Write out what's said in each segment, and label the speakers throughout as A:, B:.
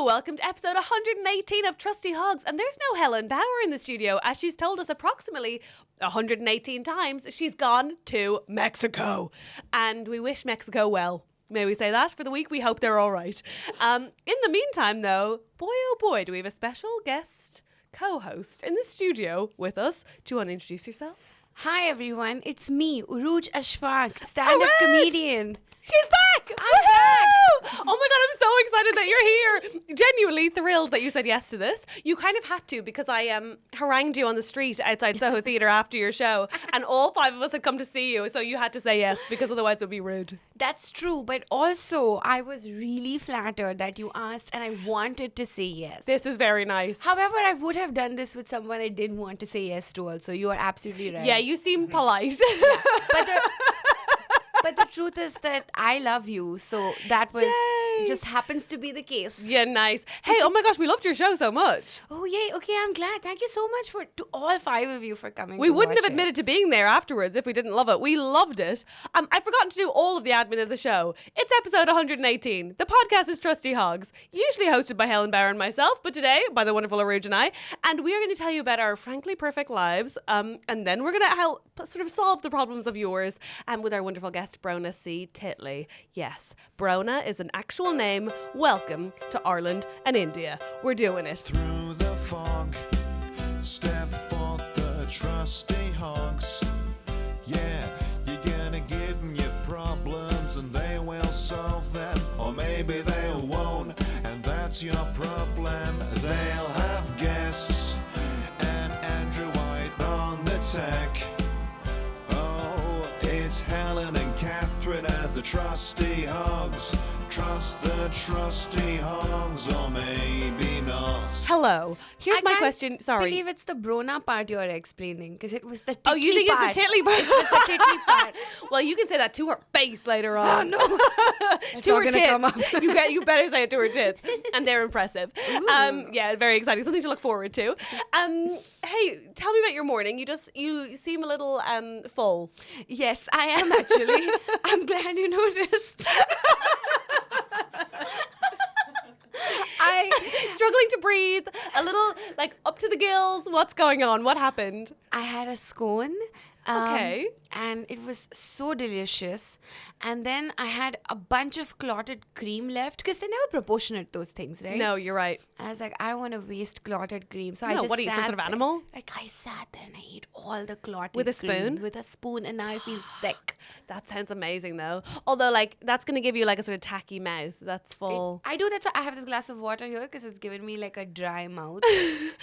A: Hello, welcome to episode 118 of TrustyHogs. And there's no Helen Bauer in the studio, as she's told us approximately 118 times she's gone to Mexico. And we wish Mexico well. May we say that? For the week, we hope they're all right. In the meantime, though, boy oh boy, do we have a special guest co-host in the studio with us. Do you want to introduce yourself?
B: Hi everyone, it's me, Urooj Ashfaq, stand-up comedian.
A: She's back!
B: I'm back!
A: Oh my god, I'm so excited that you're here. Genuinely thrilled that you said yes to this. You kind of had to because I harangued you on the street outside Soho Theatre after your show, and all five of us had come to see you, so you had to say yes because otherwise it would be rude.
B: That's true, but also I was really flattered that you asked and I wanted to say yes.
A: This is very nice.
B: However, I would have done this with someone I didn't want to say yes to also. You are absolutely right.
A: Yeah, you seem polite.
B: Yeah. But the truth is that I love you, so that was just happens to be the case.
A: Yeah, nice. Hey, oh my gosh, we loved your show so much.
B: Oh yay, okay, I'm glad. Thank you so much to all five of you for coming.
A: We wouldn't have admitted to being there afterwards if we didn't love it. We loved it. I'd forgotten to do all of the admin of the show. It's episode 118. The podcast is TrustyHogs, usually hosted by Helen Bauer and myself, but today by the wonderful Urooj and I. And we are going to tell you about our frankly perfect lives, and then we're going to help sort of solve the problems of yours with our wonderful guest, Brona C Titley. Yes, Brona is an actual name. Welcome to Ireland and India. We're doing it.
C: Through the fog, step forth the trusty hogs. Yeah, you're gonna give them your problems and they will solve them, or maybe they won't, and that's your problem. They'll have guests and Andrew White on the tech. Oh, it's Helen and Catherine as the trusty hogs. Trust the trusty hogs, or maybe not.
A: Hello. Here's my question.
B: I
A: Sorry.
B: believe it's the Brona part you're explaining because it was the titley
A: Oh, you think
B: part.
A: it's the Titley part?
B: It was the titley part.
A: Well, you can say that to her face later on.
B: Oh no.
A: To her
B: all gonna
A: tits.
B: come up.
A: You better say it to her tits. And they're impressive. Yeah, very exciting. Something to look forward to. Hey, tell me about your morning. You seem a little full.
B: Yes, I am actually. I'm glad you noticed.
A: Struggling to breathe, a little like up to the gills. What's going on? What happened?
B: I had a scone.
A: Okay.
B: And it was so delicious. And then I had a bunch of clotted cream left because they're never proportionate, those things, right?
A: No, you're right.
B: And I was like, I don't want to waste clotted cream. So I
A: No,
B: just
A: what are you, some
B: sat
A: sort of
B: there.
A: animal?
B: Like, I sat there and I ate all the clotted
A: With a
B: cream
A: spoon?
B: With a spoon, and now I feel sick.
A: That sounds amazing, though. Although, like, that's going to give you like a sort of tacky mouth. That's full.
B: That's why I have this glass of water here because it's giving me like a dry mouth.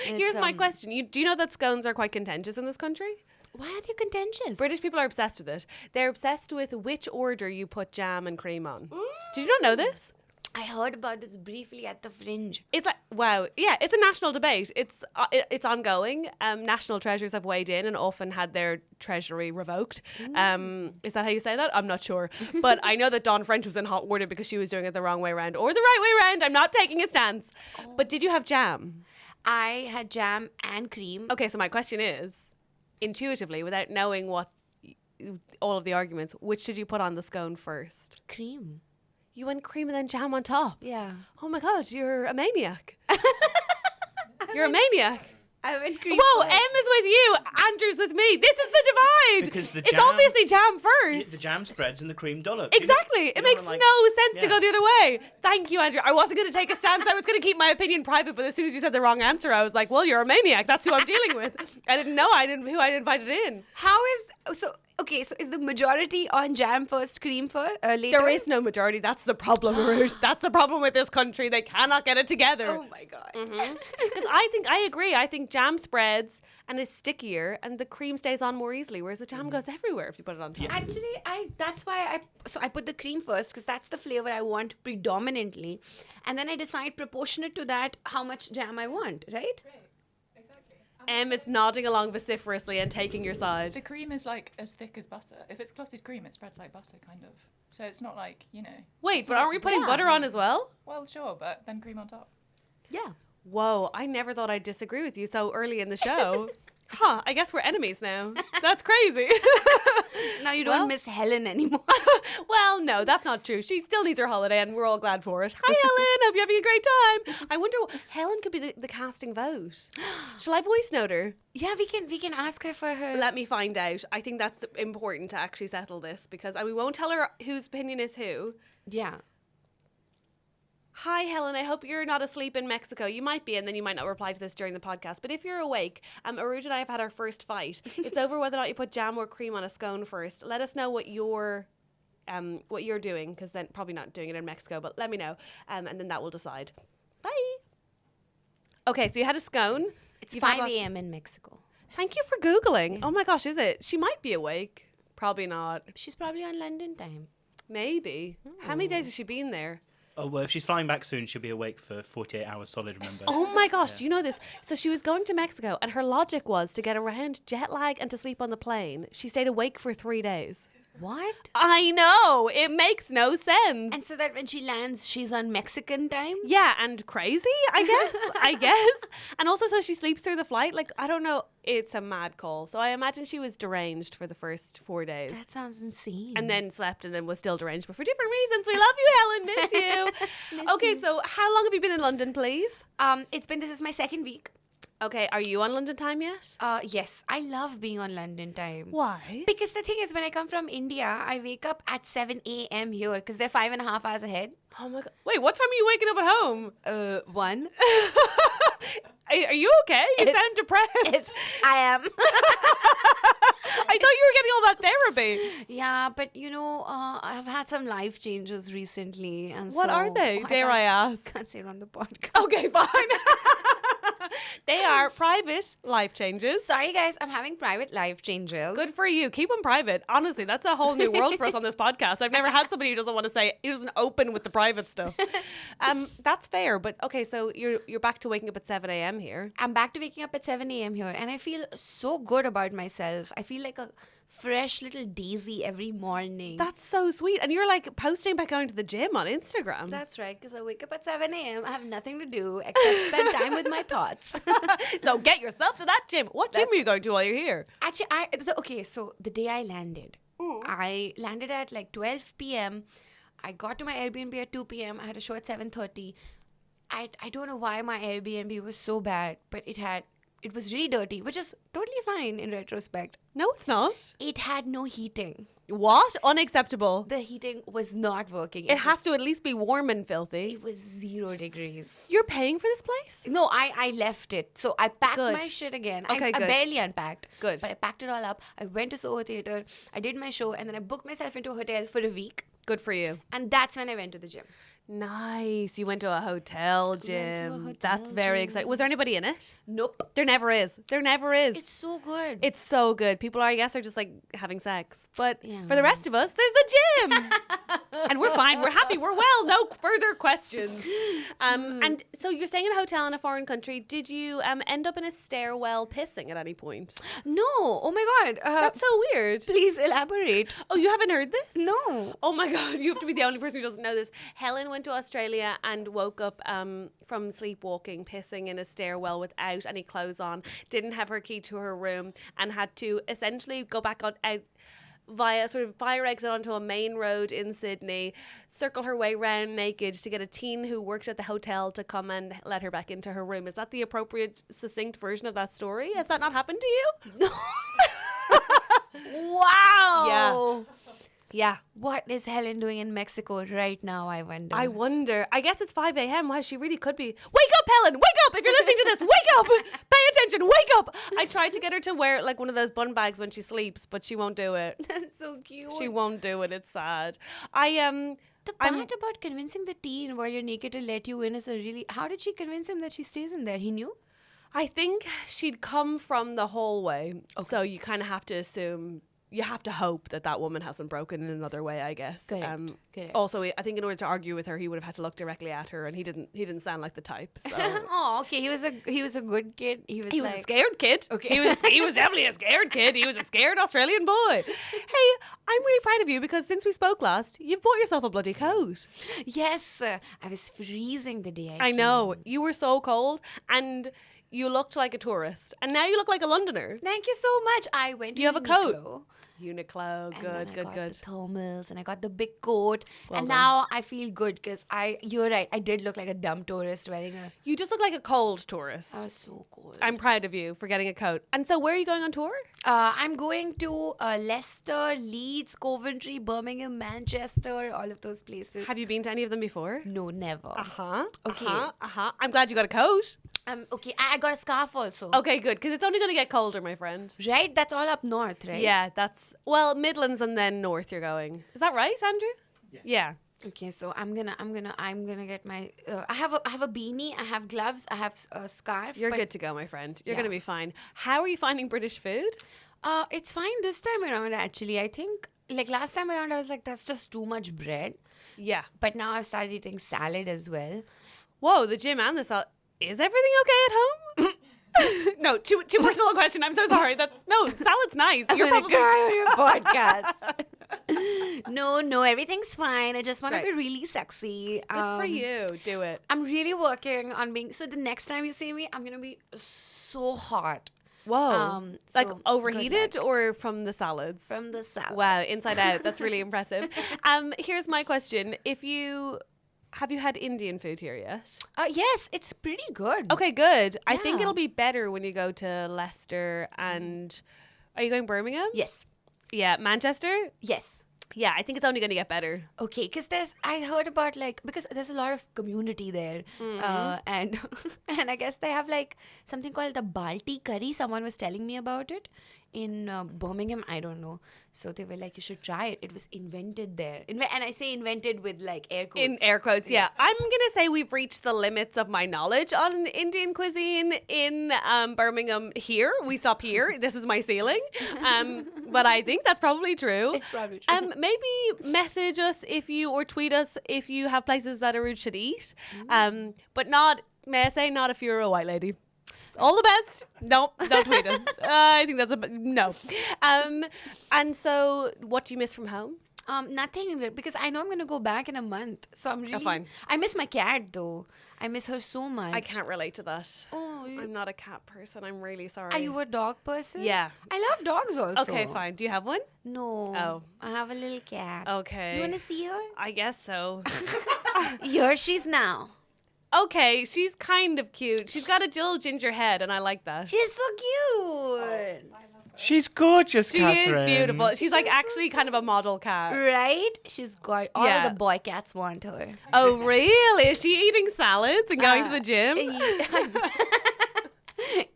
B: And
A: Here's
B: it's,
A: my question. Do you know that scones are quite contentious in this country?
B: Why are they contentious?
A: British people are obsessed with it. They're obsessed with which order you put jam and cream on. Did you not know this?
B: I heard about this briefly at the Fringe.
A: It's like, wow. Yeah, it's a national debate. It's ongoing. National treasures have weighed in and often had their treasury revoked. Is that how you say that? I'm not sure. But I know that Dawn French was in hot water because she was doing it the wrong way around or the right way around. I'm not taking a stance. But did you have jam?
B: I had jam and cream.
A: Okay, so my question is, intuitively, without knowing what all of the arguments, which did you put on the scone first?
B: Cream.
A: You went cream and then jam on top.
B: Yeah.
A: Oh my god, you're a maniac. You're a maniac.
B: I went cream.
A: Whoa,
B: first.
A: M is with you, Andrew's with me. This is the divide.
D: Because the
A: it's
D: jam-
A: obviously jam first.
D: The jam spreads and the cream dollop.
A: Exactly. It makes no sense to
D: Yeah.
A: go the other way. Thank you, Andrew. I wasn't going to take a stance. I was going to keep my opinion private, but as soon as you said the wrong answer, I was like, well, you're a maniac. That's who I'm dealing with. I didn't know who I'd invited in.
B: How is so? Okay, so is the majority on jam first, cream first later?
A: There is no majority. That's the problem, Urooj. That's the problem with this country. They cannot get it together.
B: Oh my god.
A: Because I agree. I think jam spreads and is stickier, and the cream stays on more easily, whereas the jam goes everywhere if you put it on top.
B: Actually, that's why I put the cream first because that's the flavor I want predominantly, and then I decide proportionate to that how much jam I want, right?
A: M is nodding along vociferously and taking your side.
E: The cream is like as thick as butter. If it's clotted cream, it spreads like butter, kind of. So it's not like,
A: Wait,
E: it's
A: but
E: not-
A: aren't we putting
B: yeah.
A: butter on as well?
E: Well, sure, but then cream on top.
B: Yeah.
A: Whoa, I never thought I'd disagree with you so early in the show. Huh, I guess we're enemies now. That's crazy.
B: Now you don't miss Helen anymore.
A: Well, no, that's not true. She still needs her holiday and we're all glad for it. Hi, Helen. Hope you're having a great time. I wonder, Helen could be the casting vote. Shall I voice note her?
B: Yeah, we can ask her for her.
A: Let me find out. I think that's important to actually settle this because we won't tell her whose opinion is who.
B: Yeah.
A: Hi, Helen. I hope you're not asleep in Mexico. You might be, and then you might not reply to this during the podcast. But if you're awake, Urooj and I have had our first fight. It's over whether or not you put jam or cream on a scone first. Let us know what you're doing, because then probably not doing it in Mexico. But let me know, and then that will decide. Bye. Okay, so you had a scone.
B: It's
A: You've had
B: 5 a.m. in Mexico.
A: Thank you for Googling. Oh my gosh, is it? She might be awake. Probably not.
B: She's probably on London time.
A: Maybe. How many days has she been there?
D: Oh, well, if she's flying back soon, she'll be awake for 48 hours solid, remember?
A: Oh my gosh, do you know this? So she was going to Mexico and her logic was to get around jet lag and to sleep on the plane. She stayed awake for 3 days.
B: What?
A: I know. It makes no sense.
B: And so that when she lands, she's on Mexican time?
A: Yeah, and crazy, I guess. And also, so she sleeps through the flight. Like, I don't know. It's a mad call. So I imagine she was deranged for the first 4 days.
B: That sounds insane.
A: And then slept and then was still deranged, but for different reasons. We love you, Helen. Miss you. Okay, so how long have you been in London, please?
B: This is my second week.
A: Okay, are you on London time yet?
B: Yes, I love being on London time.
A: Why?
B: Because the thing is, when I come from India, I wake up at 7 a.m. here because they're 5.5 hours ahead.
A: Oh my God. Wait, what time are you waking up at home?
B: 1.
A: Are you okay? You sound depressed.
B: I am.
A: I thought you were getting all that therapy.
B: Yeah, but I've had some life changes recently. And
A: What are they? Dare I ask?
B: Can't say it on the podcast.
A: Okay, fine. They are private life changes.
B: Sorry, guys, I'm having private life changes.
A: Good for you. Keep them private. Honestly, that's a whole new world for us on this podcast. I've never had somebody who doesn't want to say, he doesn't open with the private stuff. That's fair. But okay, so you're back to waking up at 7 a.m. here.
B: I'm back to waking up at 7 a.m. here, and I feel so good about myself. I feel like a fresh little daisy every morning.
A: That's so sweet. And you're like posting about going to the gym on Instagram.
B: That's right, because I wake up at 7 a.m. I have nothing to do except spend time with my thoughts.
A: So get yourself to that gym. What gym are you going to while you're here?
B: Actually, so the day I landed, I landed at like 12 p.m. I got to my Airbnb at 2 p.m. I had a show at 7:30. I don't know why my Airbnb was so bad, but it was really dirty, which is totally fine in retrospect.
A: No, it's not.
B: It had no heating.
A: What? Unacceptable.
B: The heating was not working.
A: It has to at least be warm and filthy.
B: It was 0 degrees.
A: You're paying for this place?
B: No, I left it. So I packed
A: Good.
B: my shit again.
A: Okay,
B: I
A: good.
B: barely unpacked.
A: Good.
B: But I packed it all up. I went to Soho Theatre. I did my show. And then I booked myself into a hotel for a week.
A: Good for you.
B: And that's when I went to the gym.
A: Nice. You went to a hotel gym. That's very exciting. Was there anybody in it?
B: Nope.
A: There never is. There never is.
B: It's so good.
A: It's so good. People are, I guess, are just like having sex. But
B: Yeah.
A: for the rest of us, there's the gym. And we're fine. We're happy. We're well. No further questions. And so you're staying in a hotel in a foreign country. Did you end up in a stairwell pissing at any point?
B: No. Oh my God.
A: That's so weird.
B: Please elaborate.
A: Oh, you haven't heard this?
B: No.
A: Oh my God, you have to be the only person who doesn't know this. Helen went to Australia and woke up from sleepwalking, pissing in a stairwell without any clothes on, didn't have her key to her room, and had to essentially go back out via sort of fire exit onto a main road in Sydney, circle her way round naked to get a teen who worked at the hotel to come and let her back into her room. Is that the appropriate, succinct version of that story? Has that not happened to you?
B: Wow.
A: Yeah.
B: Yeah. What is Helen doing in Mexico right now, I wonder?
A: I wonder. I guess it's 5 a.m. Wow, she really could be. Wake up, Helen! Wake up! If you're listening to this, wake up! Pay attention! Wake up! I tried to get her to wear like one of those bun bags when she sleeps, but she won't do it.
B: That's so cute.
A: She won't do it. It's sad.
B: The part about convincing the teen while you're naked to let you in is a really... How did she convince him that she stays in there? He knew?
A: I think she'd come from the hallway, so you kind of have to assume. You have to hope that woman hasn't broken in another way, I guess.
B: Correct.
A: Also, I think in order to argue with her, he would have had to look directly at her, and he didn't sound like the type. So.
B: Oh, okay. He was a good kid. He was
A: a scared kid.
B: Okay.
A: He was definitely a scared kid. He was a scared Australian boy. Hey, I'm really proud of you because since we spoke last, you've bought yourself a bloody coat.
B: Yes. I was freezing the day
A: I know. You were so cold, and you looked like a tourist, and now you look like a Londoner.
B: Thank you so much. I went to
A: You have a coat.
B: Uniqlo.
A: Uniqlo,
B: And
A: good,
B: then
A: good,
B: I got
A: good.
B: the thermals and I got the big coat.
A: Well
B: and
A: done.
B: now I feel good because you're right, I did look like a dumb tourist wearing a.
A: You just look like a cold tourist.
B: I was so cold.
A: I'm proud of you for getting a coat. And so, where are you going on tour?
B: I'm going to Leicester, Leeds, Coventry, Birmingham, Manchester, all of those places.
A: Have you been to any of them before?
B: No, never. Okay.
A: I'm glad you got a coat.
B: Okay, I got a scarf also.
A: Okay, good, because it's only going to get colder, my friend.
B: Right? That's all up north, right?
A: Yeah, that's Midlands and then north. You're going. Is that right, Andrew? Yeah.
B: Okay, so I'm gonna get my. I have a beanie. I have gloves. I have a scarf.
A: You're
B: but,
A: good to go, my friend. You're
B: Yeah.
A: going to be fine. How are you finding British food?
B: It's fine this time around. Actually, I think like last time around, I was like, that's just too much bread.
A: Yeah.
B: But now I've started eating salad as well.
A: Whoa, the gym and the salad. Is everything okay at home? No, too personal a question. I'm so sorry. Salad's nice. You're
B: I'm gonna
A: probably
B: cry on your podcast. No, everything's fine. I just want
A: Right.
B: to be really sexy.
A: good for you. Do it.
B: I'm really working on being. So the next time you see me, I'm gonna be so hot.
A: Whoa.
B: So
A: Like
B: good
A: overheated
B: luck.
A: or from the salads?
B: From the salad.
A: Wow, inside out. That's really impressive. Here's my question. Have you had Indian food here yet?
B: Yes, it's pretty good.
A: Okay, good. I think
B: Yeah.
A: it'll be better when you go to Leicester and are you going Birmingham?
B: Yes.
A: Yeah, Manchester?
B: Yes.
A: Yeah, I think it's only going to get better.
B: Okay, because I heard about because there's a lot of community there, and and I guess they have like something called the Balti curry. Someone was telling me about it in Birmingham. I don't know. So they were like, you should try it. It was invented there, and I say invented with like air quotes.
A: In air quotes, yeah. I'm going to say we've reached the limits of my knowledge on Indian cuisine in Birmingham here. We stop here. This is my ceiling. But I think that's probably true.
B: It's probably true.
A: Maybe message us or tweet us if you have places that Urooj should eat. But not, may I say, not if you're a white lady. All the best. Nope, don't tweet us. I think that's no. And so, what do you miss from home?
B: Nothing, because I know I'm gonna go back in a month. So I'm really.
A: fine.
B: I miss my cat though. I miss her so much.
A: I can't relate to that.
B: Oh,
A: I'm not a cat person. I'm really sorry.
B: Are you a dog person?
A: Yeah.
B: I love dogs also.
A: Okay, fine. Do you have one?
B: No.
A: Oh.
B: I have a little cat.
A: Okay.
B: You wanna see her?
A: I guess so.
B: Here she's now.
A: Okay, she's kind of cute. She's got a little ginger head, and I like that.
B: She's so cute.
D: She's gorgeous,
A: She
D: Catherine.
A: is beautiful. She's like actually kind of a model cat.
B: Right? She's got all
A: Yeah.
B: the boy cats want her.
A: Oh, really? Is she eating salads and going to the gym?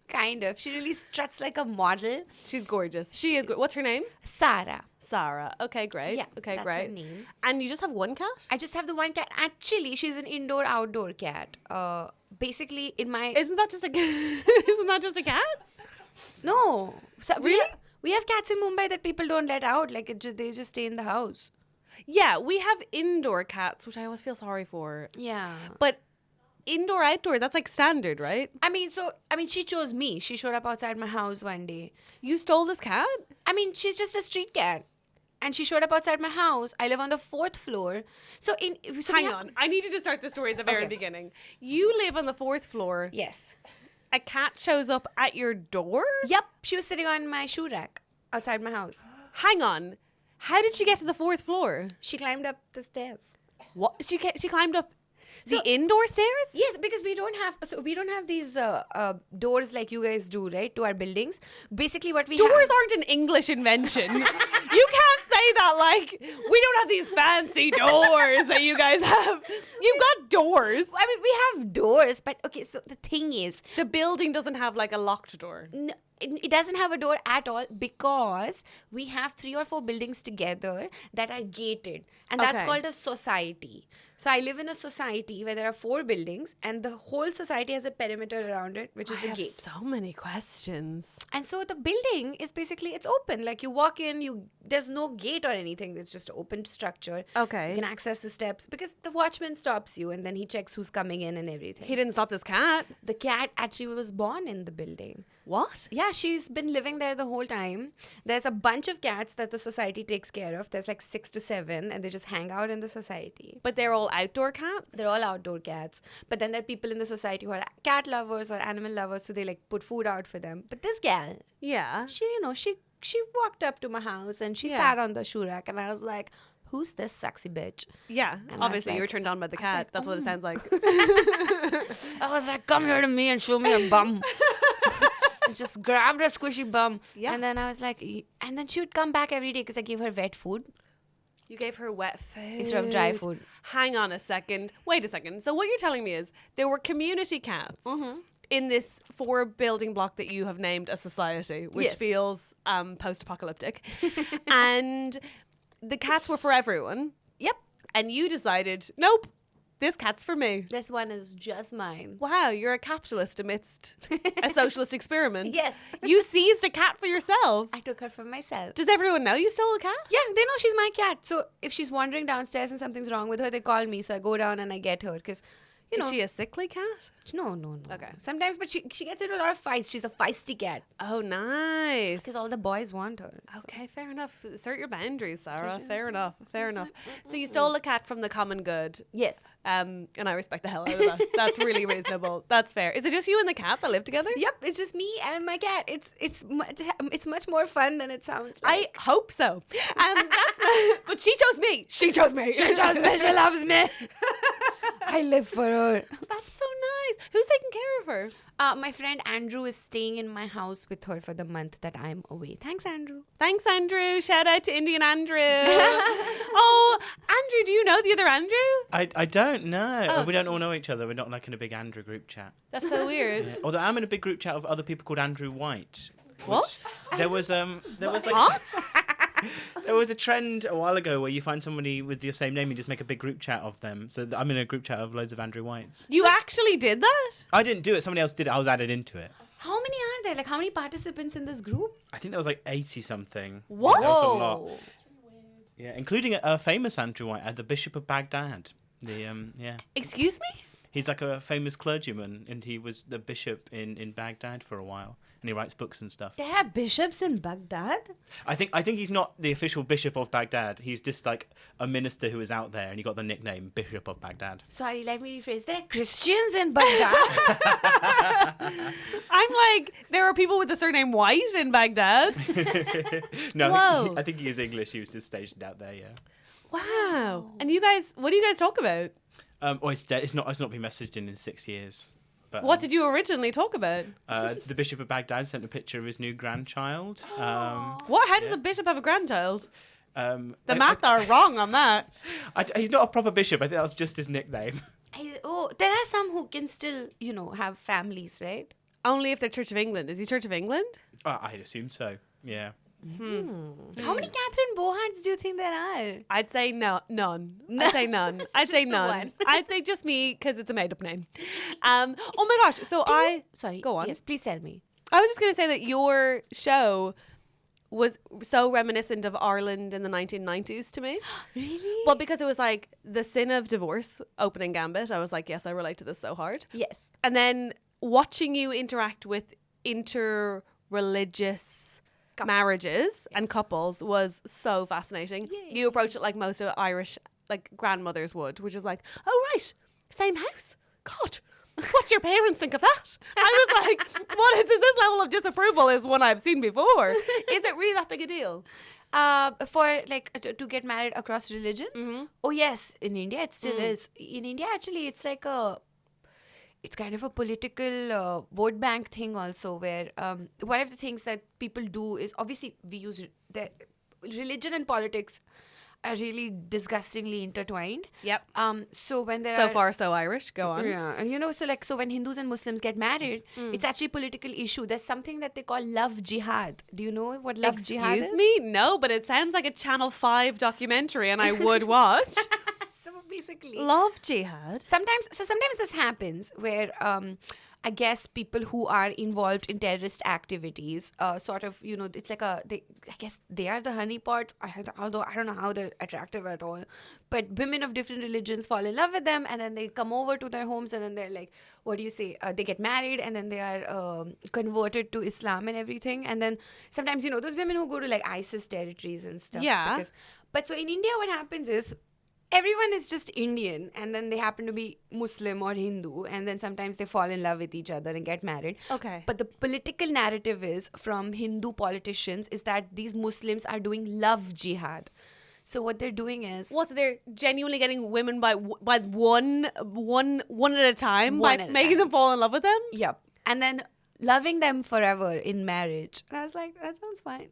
B: Kind of. She really struts like a model.
A: She's gorgeous. She is good. What's her name?
B: Sarah.
A: Sarah. Okay, great.
B: Yeah,
A: Okay,
B: that's
A: great.
B: her name.
A: And you just have one cat?
B: I just have the one cat. Actually, she's an indoor-outdoor cat. Basically, in my...
A: Isn't that just a Isn't that just a cat?
B: No. So
A: Really?
B: We have cats in Mumbai that people don't let out. Like, they just stay in the house.
A: Yeah, we have indoor cats, which I always feel sorry for.
B: Yeah.
A: But indoor, outdoor, that's like standard, right?
B: I mean, she chose me. She showed up outside my house one day.
A: You stole this cat?
B: I mean, she's just a street cat. And she showed up outside my house. I live on the 4th floor. So
A: Hang on. I need you to start the story at the very
B: Okay.
A: beginning. You live on the 4th floor.
B: Yes.
A: A cat shows up at your door?
B: Yep. She was sitting on my shoe rack outside my house.
A: Hang on. How did she get to the 4th floor?
B: She climbed up the stairs.
A: What? She climbed up the indoor stairs?
B: Yes, because we don't have these doors like you guys do, right, to our buildings. Basically, what we
A: Doors
B: have,
A: aren't an English invention. You can't say that like we don't have these fancy doors that you guys have. You've got doors.
B: I mean, we have doors, but okay. So the thing is,
A: The building doesn't have like a locked door.
B: it doesn't have a door at all because we have 3 or 4 buildings together that are gated, and that's
A: Okay.
B: called a society. So I live in a society where there are 4 buildings, and the whole society has a perimeter around it, which is
A: I
B: a
A: have
B: gate.
A: so many questions.
B: And so the building is basically, it's open. Like you walk in, there's no gate or anything. It's just an open structure.
A: Okay.
B: You can access the steps because the watchman stops you and then he checks who's coming in and everything.
A: He didn't stop this cat.
B: The cat actually was born in the building.
A: What?
B: Yeah, she's been living there the whole time. There's a bunch of cats that the society takes care of. There's like 6 to 7, and they just hang out in the society.
A: But they're all outdoor cats?
B: They're all outdoor cats. But then there are people in the society who are cat lovers or animal lovers, so they like put food out for them. But this gal,
A: Yeah.
B: she walked up to my house and she
A: Yeah.
B: sat on the shoe rack, and I was like, who's this sexy bitch?
A: Yeah.
B: And I was
A: Obviously, you were
B: like-
A: turned on by the
B: I was
A: cat.
B: like,
A: That's what it sounds like.
B: I was like, come here to me and show me your bum. And just grabbed her squishy bum.
A: Yeah.
B: And then I was like, and then she would come back every day because I gave her wet food
A: You gave her wet food.
B: instead of dry food.
A: Hang on a second. Wait a second. So what you're telling me is there were community cats in this 4-building block that you have named a society, which
B: Yes.
A: feels post-apocalyptic. And the cats were for everyone.
B: Yep.
A: And you decided, nope, this cat's for me.
B: This one is just mine.
A: Wow, you're a capitalist amidst a socialist experiment.
B: Yes.
A: You seized a cat for yourself.
B: I took her for myself.
A: Does everyone know you stole a cat?
B: Yeah, they know she's my cat. So if she's wandering downstairs and something's wrong with her, they call me. So I go down and I get her because, you know.
A: Is she a sickly cat?
B: No.
A: Okay.
B: Sometimes, but she gets into a lot of fights. She's a feisty cat
A: Oh, nice.
B: because all the boys want her. So.
A: Okay, fair enough. Assert your boundaries, Sarah. Fair enough. So you stole a cat from the common good.
B: Yes.
A: And I respect the hell out of that. That's really reasonable. That's fair. Is it just you and the cat that live together?
B: Yep, it's just me and my cat. It's much more fun than it sounds
A: I
B: like.
A: hope so. But she chose me. She chose me.
B: She loves me. She loves me. I live for her.
A: That's so nice. Who's taking care of her?
B: My friend Andrew is staying in my house with her for the month that I'm away. Thanks, Andrew.
A: Thanks, Andrew. Shout out to Indian Andrew. Oh, Andrew, do you know the other Andrew?
D: I don't know. We don't all know each other. We're not like in a big Andrew group chat.
A: That's so weird.
D: Yeah. Although I'm in a big group chat of other people called Andrew White.
A: What?
D: There was like
A: Huh?
D: there was a trend a while ago where you find somebody with your same name and just make a big group chat of them. So I'm in a group chat of loads of Andrew Whites.
A: You actually did that?
D: I didn't do it. Somebody else did it. I was added into it.
B: How many are there? Like, how many participants in this group?
D: I think there was like 80 something.
A: What?
D: That was a lot. Yeah, including a famous Andrew White, the Bishop of Baghdad.
A: Excuse me?
D: He's like a famous clergyman, and he was the bishop in Baghdad for a while, and he writes books and stuff.
B: There are bishops in Baghdad?
D: I think he's not the official bishop of Baghdad. He's just like a minister who is out there, and he got the nickname Bishop of Baghdad.
B: Sorry, let me rephrase. There are Christians in Baghdad?
A: I'm like, there are people with the surname White in Baghdad.
D: No,
A: Whoa.
D: I think he is English. He was just stationed out there. Yeah.
A: Wow. And you guys, what do you guys talk about?
D: It's dead. It's not been messaged in 6 years. But
A: What did you originally talk about?
D: the Bishop of Baghdad sent a picture of his new grandchild.
A: What? How does a bishop have a grandchild? The
D: I-
A: math are wrong on that.
D: he's not a proper bishop. I think that was just his nickname.
B: There are some who can still, have families, right?
A: Only if they're Church of England. Is he Church of England?
D: I'd assume so. Yeah.
B: How many Catherine Bohards do you think there are?
A: I'd say none. I'd say none. I'd say
B: the
A: none.
B: one.
A: I'd say just me because it's a made-up name. Oh my gosh! So
B: Sorry.
A: Go on.
B: Yes, please tell me.
A: I was just going to say that your show was so reminiscent of Ireland in the 1990s to me.
B: Really?
A: Well, because it was like the sin of divorce, opening gambit. I was like, yes, I relate to this so hard.
B: Yes.
A: And then watching you interact with inter-religious marriages and couples was so fascinating.
B: Yay.
A: You approach it like most of Irish like grandmothers would, which is like, oh right, same house. God, what do your parents think of that? I was like, what is this level of disapproval is one I've seen before. Is it really that big a deal?
B: For to get married across religions? Oh yes, in India it still is. In India actually it's like it's kind of a political vote bank thing also, where one of the things that people do is, obviously we use religion and politics are really disgustingly intertwined.
A: Yep.
B: So when there
A: So
B: are,
A: far so Irish. Go on.
B: yeah, and so when Hindus and Muslims get married, it's actually a political issue. There's something that they call love jihad. Do you know what love jihad is?
A: Excuse me? No, but it sounds like a Channel 5 documentary and I would watch.
B: So basically.
A: Love jihad.
B: Sometimes this happens where I guess people who are involved in terrorist activities sort of, it's like I guess they are the honeypots, although I don't know how they're attractive at all, but women of different religions fall in love with them, and then they come over to their homes, and then they're like, what do you say, they get married, and then they are converted to Islam and everything. And then sometimes, those women who go to like ISIS territories and stuff.
A: Yeah.
B: But so in India, what happens is everyone is just Indian, and then they happen to be Muslim or Hindu, and then sometimes they fall in love with each other and get married.
A: Okay.
B: But the political narrative is from Hindu politicians is that these Muslims are doing love jihad. So what they're doing is
A: They're genuinely getting women by one at a time,
B: One
A: by
B: at a
A: making
B: time.
A: them fall in love with them.
B: yep, and then loving them forever in marriage. And I was like, that sounds fine.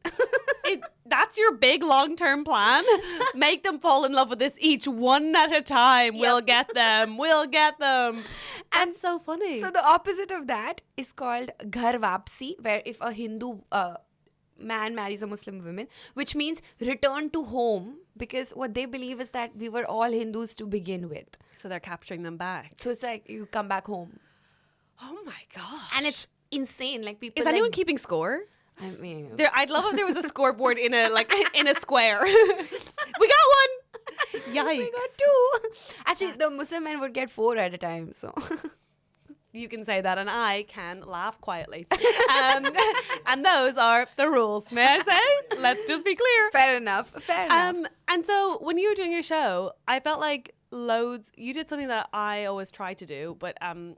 A: That's your big long-term plan. Make them fall in love with this each one at a time. We'll get them. We'll get them. And so funny.
B: So the opposite of that is called ghar vapsi, where if a Hindu man marries a Muslim woman, which means return to home, because what they believe is that we were all Hindus to begin with.
A: So they're capturing them back.
B: So it's like you come back home.
A: Oh my gosh.
B: And it's insane. Like people
A: Is anyone keeping score?
B: I mean,
A: I'd love if there was a scoreboard in a square. We got one. Yikes.
B: we got two. Actually, the Muslim men would get 4 at a time. So
A: You can say that, and I can laugh quietly. And those are the rules, may I say? Let's just be clear.
B: fair enough.
A: And so when you were doing your show, I felt like you did something that I always try to do, but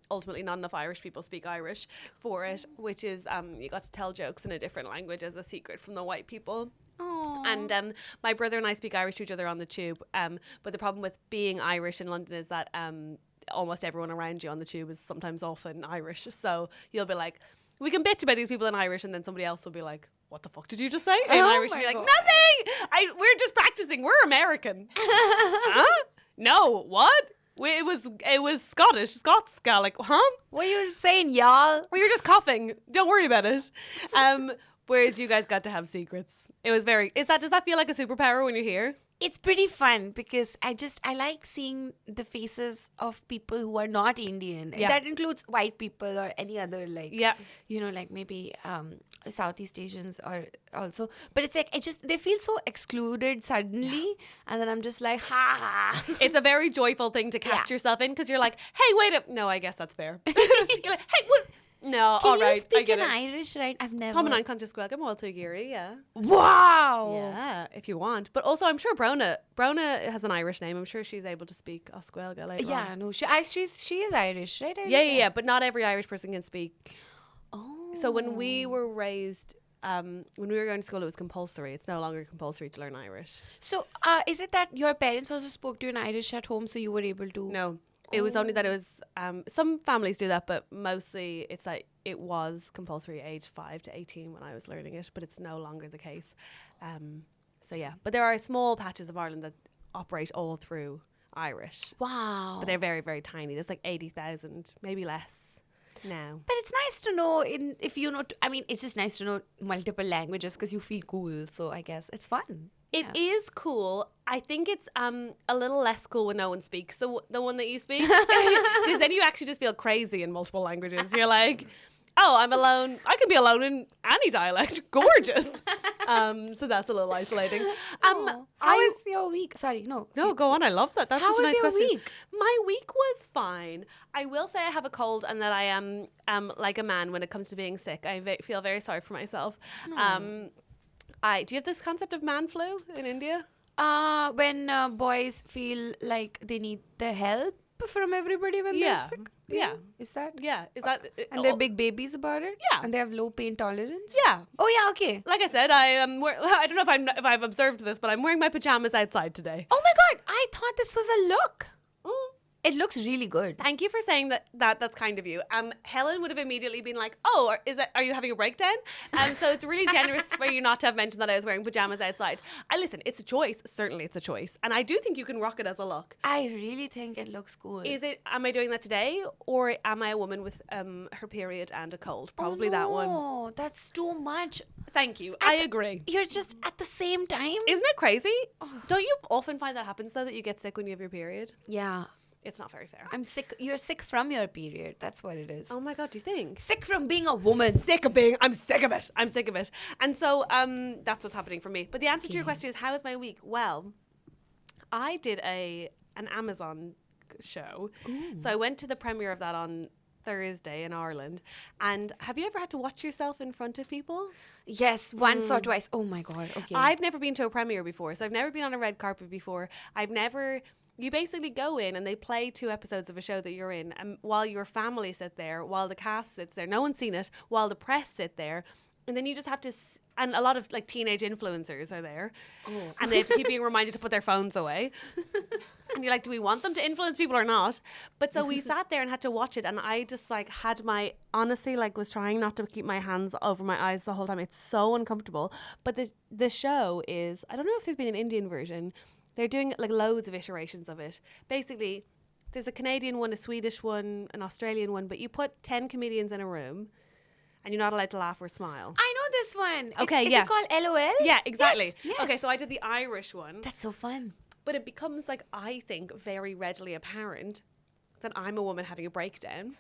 A: ultimately not enough Irish people speak Irish for it, which is you got to tell jokes in a different language as a secret from the white people.
B: Aww.
A: And my brother and I speak Irish to each other on the tube. But the problem with being Irish in London is that almost everyone around you on the tube is sometimes often Irish. So you'll be like, we can bitch about these people in Irish, and then somebody else will be like, what the fuck did you just say? In Irish, and
B: my
A: you're like,
B: God.
A: nothing! We're just practicing. We're American. Huh? No, what? It was Scottish. Scots Gaelic. Huh?
B: What are you saying, y'all?
A: We were just coughing. Don't worry about it. Whereas you guys got to have secrets. It was does that feel like a superpower when you're here?
B: It's pretty fun because I like seeing the faces of people who are not Indian.
A: Yeah.
B: That includes white people or any other
A: Yeah.
B: like maybe Southeast Asians or also. But it's like they feel so excluded suddenly, and then I'm just like, ha ha.
A: It's a very joyful thing to catch
B: Yeah.
A: yourself in, because you're like, hey, wait up. No, I guess that's fair. You're like, hey, what? No,
B: Can
A: all right.
B: you speak
A: I get
B: in
A: it.
B: Irish, right? I've never.
A: Tom and I can't just go, well to Giri, yeah.
B: Wow.
A: Yeah, if you want. But also, I'm sure Brona has an Irish name. I'm sure she's able to speak Oscuelga later
B: Yeah,
A: on.
B: no, she is Irish, right?
A: Yeah. But not every Irish person can speak.
B: Oh.
A: So when we were raised, when we were going to school, it was compulsory. It's no longer compulsory to learn Irish.
B: So, is it that your parents also spoke to you in Irish at home, so you were able to?
A: No. It was only that it was, some families do that, but mostly it's that it was compulsory age 5 to 18 when I was learning it, but it's no longer the case. So yeah, but there are small patches of Ireland that operate all through Irish,
B: Wow.
A: but they're very, very tiny. There's like 80,000, maybe less now.
B: But it's nice to know it's just nice to know multiple languages because you feel cool. So I guess it's fun.
A: It is cool. I think it's a little less cool when no one speaks the one that you speak. Because then you actually just feel crazy in multiple languages. You're like, oh, I'm alone. I can be alone in any dialect. Gorgeous. So that's a little isolating.
B: How was your week? Sorry, no.
A: No, go on. I love that. That's
B: How
A: such a
B: was
A: nice
B: your
A: question.
B: week?
A: My week was fine. I will say I have a cold and that I am like a man when it comes to being sick. I feel very sorry for myself. Do you have this concept of man flu in India?
B: When boys feel like they need the help from everybody when they're sick.
A: Yeah.
B: Is that?
A: Yeah. Is that?
B: And they're big babies about it.
A: Yeah.
B: And they have low pain tolerance.
A: Yeah.
B: Oh yeah. Okay.
A: Like I said, I don't know if I've observed this, but I'm wearing my pajamas outside today.
B: Oh my God! I thought this was a look. It looks really good.
A: Thank you for saying that. That's kind of you. Helen would have immediately been like, "Oh, are you having a breakdown?" So it's really generous for you not to have mentioned that I was wearing pajamas outside. Listen, it's a choice. Certainly, it's a choice, and I do think you can rock it as a look.
B: I really think it looks cool.
A: Am I doing that today, or am I a woman with her period and a cold? Probably that one.
B: Oh, that's too much.
A: Thank you. I agree.
B: You're just at the same time.
A: Isn't it crazy? Don't you often find that happens though, that you get sick when you have your period?
B: Yeah.
A: It's not very fair.
B: I'm sick. You're sick from your period. That's what it is.
A: Oh my God, do you think?
B: Sick from being a woman.
A: I'm sick of it. I'm sick of it. And so that's what's happening for me. But the answer to your question is, how was my week? Well, I did an Amazon show. Ooh. So I went to the premiere of that on Thursday in Ireland. And have you ever had to watch yourself in front of people?
B: Yes, once or twice. Oh my God. Okay.
A: I've never been to a premiere before. So I've never been on a red carpet before. You basically go in and they play 2 episodes of a show that you're in, and while your family sit there, while the cast sits there, no one's seen it, while the press sit there, and then you just have to, and a lot of like teenage influencers are there, and they have to keep being reminded to put their phones away. And you're like, do we want them to influence people or not? But so we sat there and had to watch it, and I just like honestly was trying not to keep my hands over my eyes the whole time. It's so uncomfortable. But the show is, I don't know if there's been an Indian version. They're doing like loads of iterations of it. Basically, there's a Canadian one, a Swedish one, an Australian one, but you put 10 comedians in a room and you're not allowed to laugh or smile.
B: I know this one.
A: Okay,
B: Is
A: yeah.
B: it called LOL?
A: Yeah, exactly.
B: Yes.
A: Okay, so I did the Irish one.
B: That's so fun.
A: But it becomes like, I think, very readily apparent that I'm a woman having a breakdown.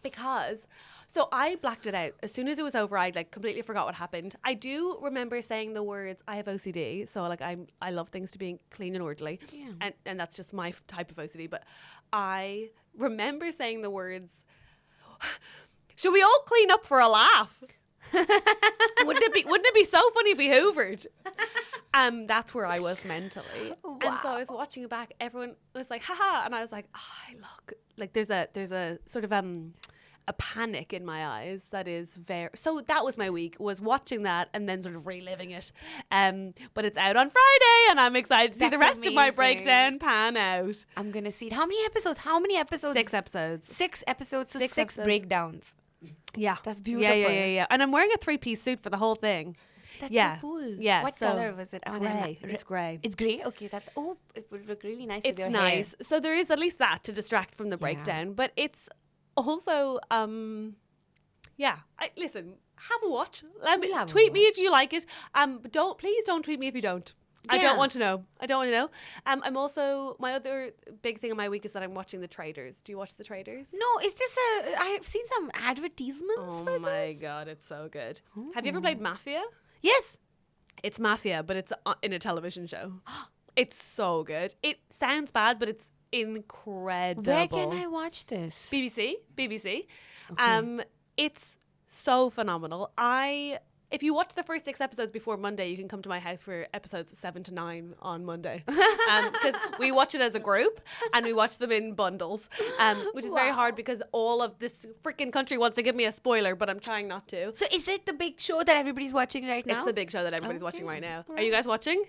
A: Because, so I blacked it out. As soon as it was over, I like completely forgot what happened. I do remember saying the words, I have OCD. So like I love things to be clean and orderly. Yeah. And that's just my type of OCD. But I remember saying the words, should we all clean up for a laugh? Wouldn't it be so funny if we hoovered? That's where I was mentally. Wow. And so I was watching it back. Everyone was like, haha. And I was like, look, like there's a sort of a panic in my eyes that is very. So that was my week, was watching that and then sort of reliving it. But it's out on Friday, and I'm excited to see the rest of my breakdown pan out.
B: I'm gonna see it. How many episodes?
A: 6 episodes.
B: 6 episodes. So 6
A: episodes.
B: breakdowns.
A: Yeah,
B: that's beautiful.
A: Yeah. And I'm wearing a 3-piece suit for the whole thing.
B: That's
A: so
B: cool.
A: Yeah.
B: What color was it?
A: Grey. It's grey.
B: It's grey? Okay, it would look really nice with your
A: nice.
B: hair.
A: So there is at least that to distract from the breakdown. But it's also, listen, have a watch. Tweet me if you like it. But please don't tweet me if you don't. Yeah. I don't want to know. I'm also, my other big thing in my week is that I'm watching The Traitors. Do you watch The Traitors?
B: No, is this I've seen some advertisements for this.
A: Oh my God, it's so good. Ooh. Have you ever played Mafia?
B: Yes.
A: It's Mafia, but it's in a television show. It's so good. It sounds bad, but it's incredible.
B: Where can I watch this?
A: BBC.
B: Okay.
A: It's so phenomenal. If you watch the first 6 episodes before Monday, you can come to my house for episodes 7 to 9 on Monday. Because we watch it as a group and we watch them in bundles, which is very hard because all of this freaking country wants to give me a spoiler, but I'm trying not to.
B: So is it the big show that everybody's watching right now?
A: It's the big show that everybody's watching right now. Are you guys watching?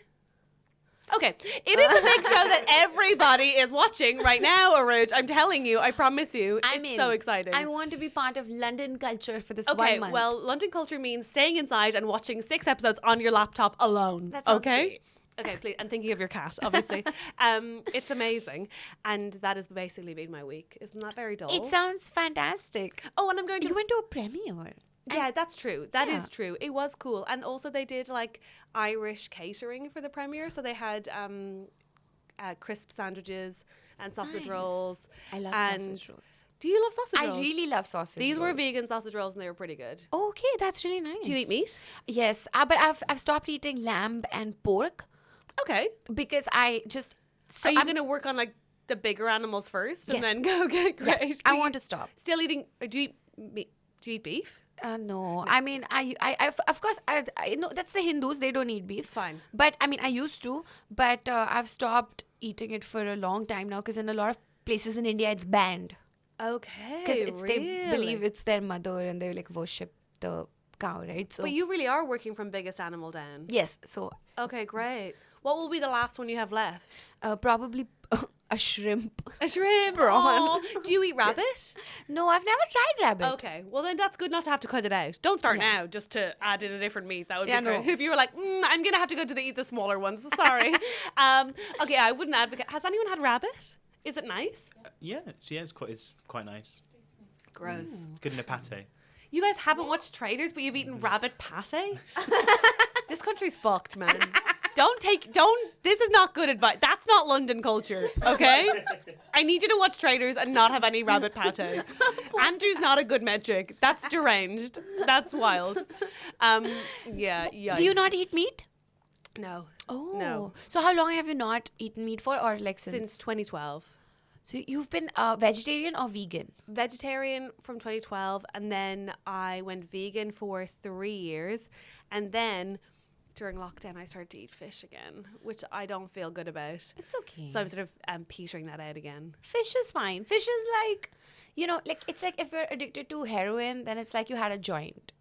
A: Okay, it is a big show that everybody is watching right now, Urooj. I'm telling you, I promise you. It's so exciting.
B: I want to be part of London culture for this 1 month.
A: Well, London culture means staying inside and watching 6 episodes on your laptop alone.
B: That sounds
A: great. Okay, please, and thinking of your cat, obviously. It's amazing, and that has basically been my week. Isn't that very dull?
B: It sounds fantastic.
A: Oh, and I'm going to.
B: You went to a premiere.
A: Yeah, that's true. That is true. It was cool. And also they did like Irish catering for the premiere. So they had crisp sandwiches and sausage rolls.
B: I love sausage rolls.
A: Do you love sausage rolls?
B: I really love sausage rolls.
A: These were vegan sausage rolls and they were pretty good.
B: Okay, that's really nice.
A: Do you eat meat?
B: Yes, but I've stopped eating lamb and pork.
A: Okay.
B: Because I just...
A: So are you going to work on like the bigger animals first and then go get great?
B: Yeah, I want to stop.
A: Still eating... Do you eat meat? Do you eat beef?
B: No. I mean, I of course, I know that's the Hindus. They don't eat beef.
A: Fine.
B: But I mean, I used to. But I've stopped eating it for a long time now because in a lot of places in India, it's banned.
A: Okay.
B: Because they believe it's their mother and they like worship the cow, right? So.
A: But you really are working from biggest animal down.
B: Yes. So.
A: Okay, great. What will be the last one you have left?
B: Probably a shrimp.
A: A shrimp. Oh. Do you eat rabbit?
B: No, I've never tried rabbit.
A: Okay, well then that's good not to have to cut it out. Don't start now just to add in a different meat. That would be great.
B: No.
A: If you were like, I'm going to have to go to eat the smaller ones. Sorry. Okay, I wouldn't advocate. Has anyone had rabbit? Is it nice?
D: Yeah, it's quite nice.
A: Gross.
D: Good in a pate.
A: You guys haven't watched Traitors, but you've eaten rabbit pate? This country's fucked, man. This is not good advice. That's not London culture, okay? I need you to watch Traitors and not have any rabbit pate. Andrew's not a good metric. That's deranged. That's wild. Yeah.
B: Do you not eat meat?
A: No.
B: Oh.
A: No.
B: So how long have you not eaten meat for, or like
A: Since 2012.
B: So you've been vegetarian or vegan?
A: Vegetarian from 2012, and then I went vegan for 3 years, and then during lockdown I started to eat fish again, which I don't feel good about.
B: It's okay.
A: So I'm sort of petering that out again.
B: Fish is fine. Fish is like, like it's like if you're addicted to heroin, then it's like you had a joint.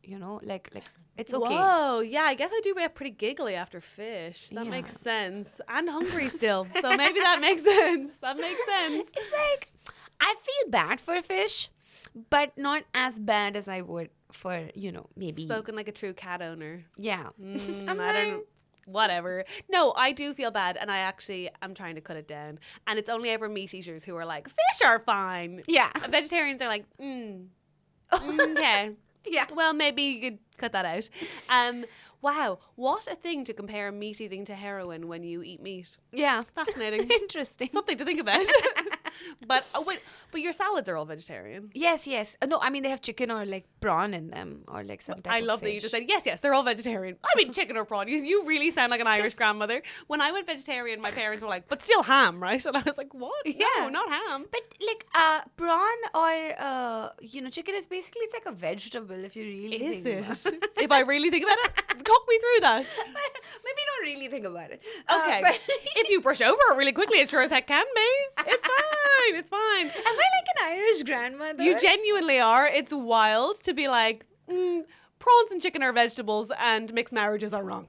B: Like it's okay.
A: Whoa, yeah, I guess I do get pretty giggly after fish. That
B: Yeah.
A: makes sense. And hungry still. So maybe that makes sense. That makes sense.
B: It's like I feel bad for fish, but not as bad as I would for maybe.
A: Spoken like a true cat owner.
B: Yeah.
A: I don't. Whatever. No, I do feel bad, and I'm trying to cut it down. And it's only ever meat eaters who are like, fish are fine.
B: Yeah.
A: Vegetarians are like, okay.
B: Yeah.
A: Well, maybe you could cut that out. Wow, what a thing to compare meat eating to heroin when you eat meat.
B: Yeah.
A: Fascinating.
B: Interesting.
A: Something to think about. But your salads are all vegetarian.
B: Yes. No, I mean they have chicken or like prawn in them or like some type
A: I
B: of
A: love that you
B: fish.
A: just said, yes, they're all vegetarian. I mean, chicken or prawn. You really sound like an Irish grandmother. When I went vegetarian, my parents were like, but still ham, right? And I was like, what?
B: Yeah.
A: No, not ham.
B: But like prawn or chicken is basically, it's like a vegetable if you really
A: Is
B: think about
A: it? If I really think about it, talk me through that.
B: Maybe don't really think about it.
A: Okay.
B: But
A: If you brush over it really quickly, it sure as heck can be. It's fine. It's fine.
B: am I like an Irish grandmother?
A: You genuinely are. It's wild to be like, prawns and chicken are vegetables and mixed marriages are wrong.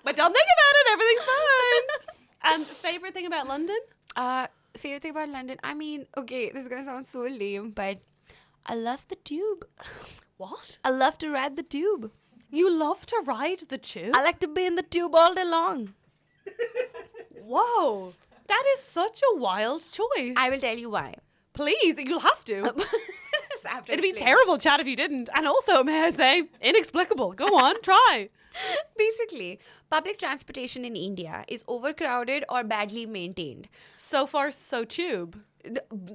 A: But don't think about it. Everything's fine. Favorite thing about London?
B: Favorite thing about London? I mean, okay, this is gonna sound so lame, but I love the tube.
A: What?
B: I love to ride the tube.
A: You love to ride the tube?
B: I like to be in the tube all day long.
A: Whoa. That is such a wild choice.
B: I will tell you why.
A: Please, you'll have to.
B: After
A: It'd be
B: explaining.
A: terrible chat if you didn't. And also, may I say, inexplicable. Go on, try.
B: Basically, public transportation in India is overcrowded or badly maintained.
A: So far, so tube.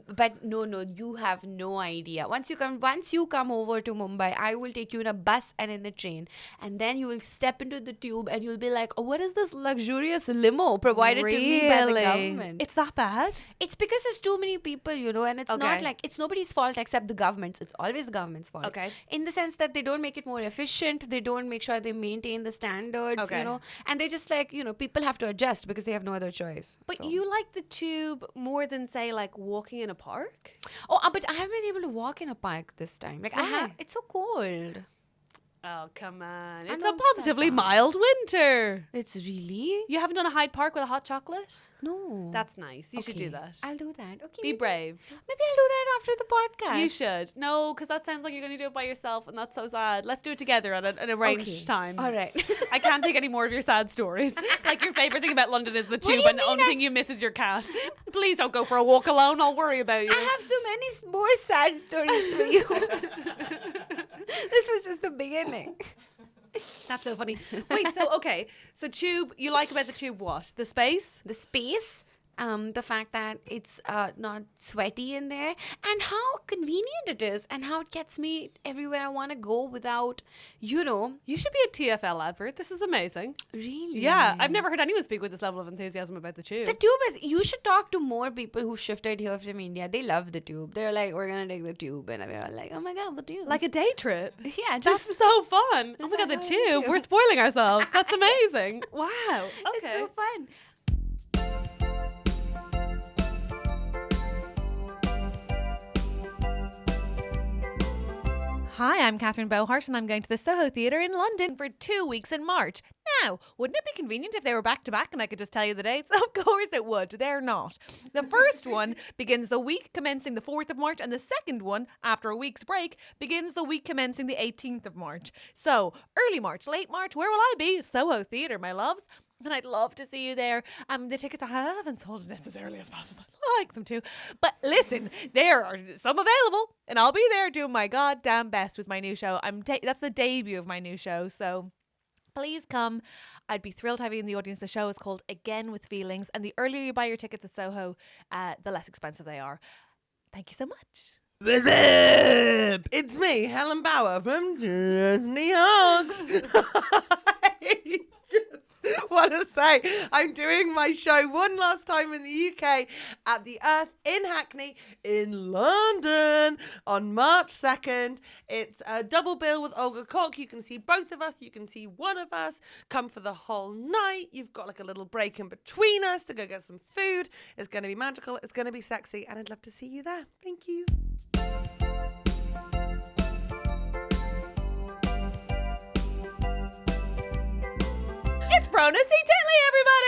B: But no, you have no idea. Once you come over to Mumbai, I will take you in a bus and in a train, and then you will step into the tube and you'll be like, oh, what is this luxurious limo provided to me by the government?
A: It's that bad?
B: It's because there's too many people, and it's not
A: Okay.
B: like, it's nobody's fault except the government's. It's always the government's fault.
A: Okay.
B: In the sense that they don't make it more efficient, they don't make sure they maintain the standards,
A: Okay.
B: and they just like, people have to adjust because they have no other choice.
A: But
B: So-
A: you like the tube more than, say, like walking in a park?
B: Oh, but I haven't been able to walk in a park this time. Like
A: Why?
B: it's so cold.
A: Oh, come on.
B: I
A: It's
B: know,
A: a
B: it's so
A: positively
B: bad.
A: mild winter.
B: It's really
A: You haven't done a Hyde Park with a hot chocolate?
B: no.
A: That's nice. You should do
B: Okay.
A: that.
B: I'll do that. Okay.
A: Be brave.
B: Maybe I'll do that after the podcast.
A: You should. No, because that sounds like you're going to do it by yourself, and that's so sad. Let's do it together at an arranged
B: Okay.
A: time.
B: All right.
A: I can't take any more of your sad stories. Like your favorite thing about London is the
B: do you
A: tube, and the
B: mean
A: only thing you miss is your cat. Please don't go for a walk alone. I'll worry about you.
B: I have so many more sad stories for you. This was just the beginning.
A: That's so funny. Wait, so okay, so tube. You like about the tube what? The space?
B: The space, the fact that it's not sweaty in there, and how convenient it is, and how it gets me everywhere I want to go without,
A: You should be a TFL advert. This is amazing.
B: really.
A: Yeah, I've never heard anyone speak with this level of enthusiasm about the tube.
B: The tube is, you should talk to more people who shifted here from India. They love the tube. They're like, we're going to take the tube. And we're all like, oh my God, the tube.
A: Like a day trip.
B: yeah,
A: That's
B: just,
A: so fun. Oh my God, the
B: like,
A: tube. We're spoiling ourselves. That's amazing. Wow. Okay.
B: it's so fun.
F: Hi, I'm Catherine Bohart and I'm going to the Soho Theatre in London for 2 weeks in March. Now, wouldn't it be convenient if they were back to back and I could just tell you the dates? Of course it would. They're not. The first one begins the week commencing the 4th of March, and the second one, after a week's break, begins the week commencing the 18th of March. So, early March, late March, where will I be? Soho Theatre, my loves. And I'd love to see you there. The tickets I haven't sold necessarily as fast as I'd like them to. But listen, there are some available. And I'll be there doing my goddamn best with my new show. That's the debut of my new show. So please come. I'd be thrilled to have you in the audience. The show is called Again with Feelings. And the earlier you buy your tickets at Soho, the less expensive they are. Thank you so much.
G: What's up? It's me, Helen Bauer from TrustyHogs. I just want to say I'm doing my show one last time in the UK at the Earth in Hackney in London on March 2nd. It's a double bill with Olga Koch. You can see both of us. You can see one of us. Come for the whole night. You've got like a little break in between us to go get some food. It's going to be magical. It's going to be sexy. And I'd love to see you there. Thank you.
A: It's Brona C Titley, everybody!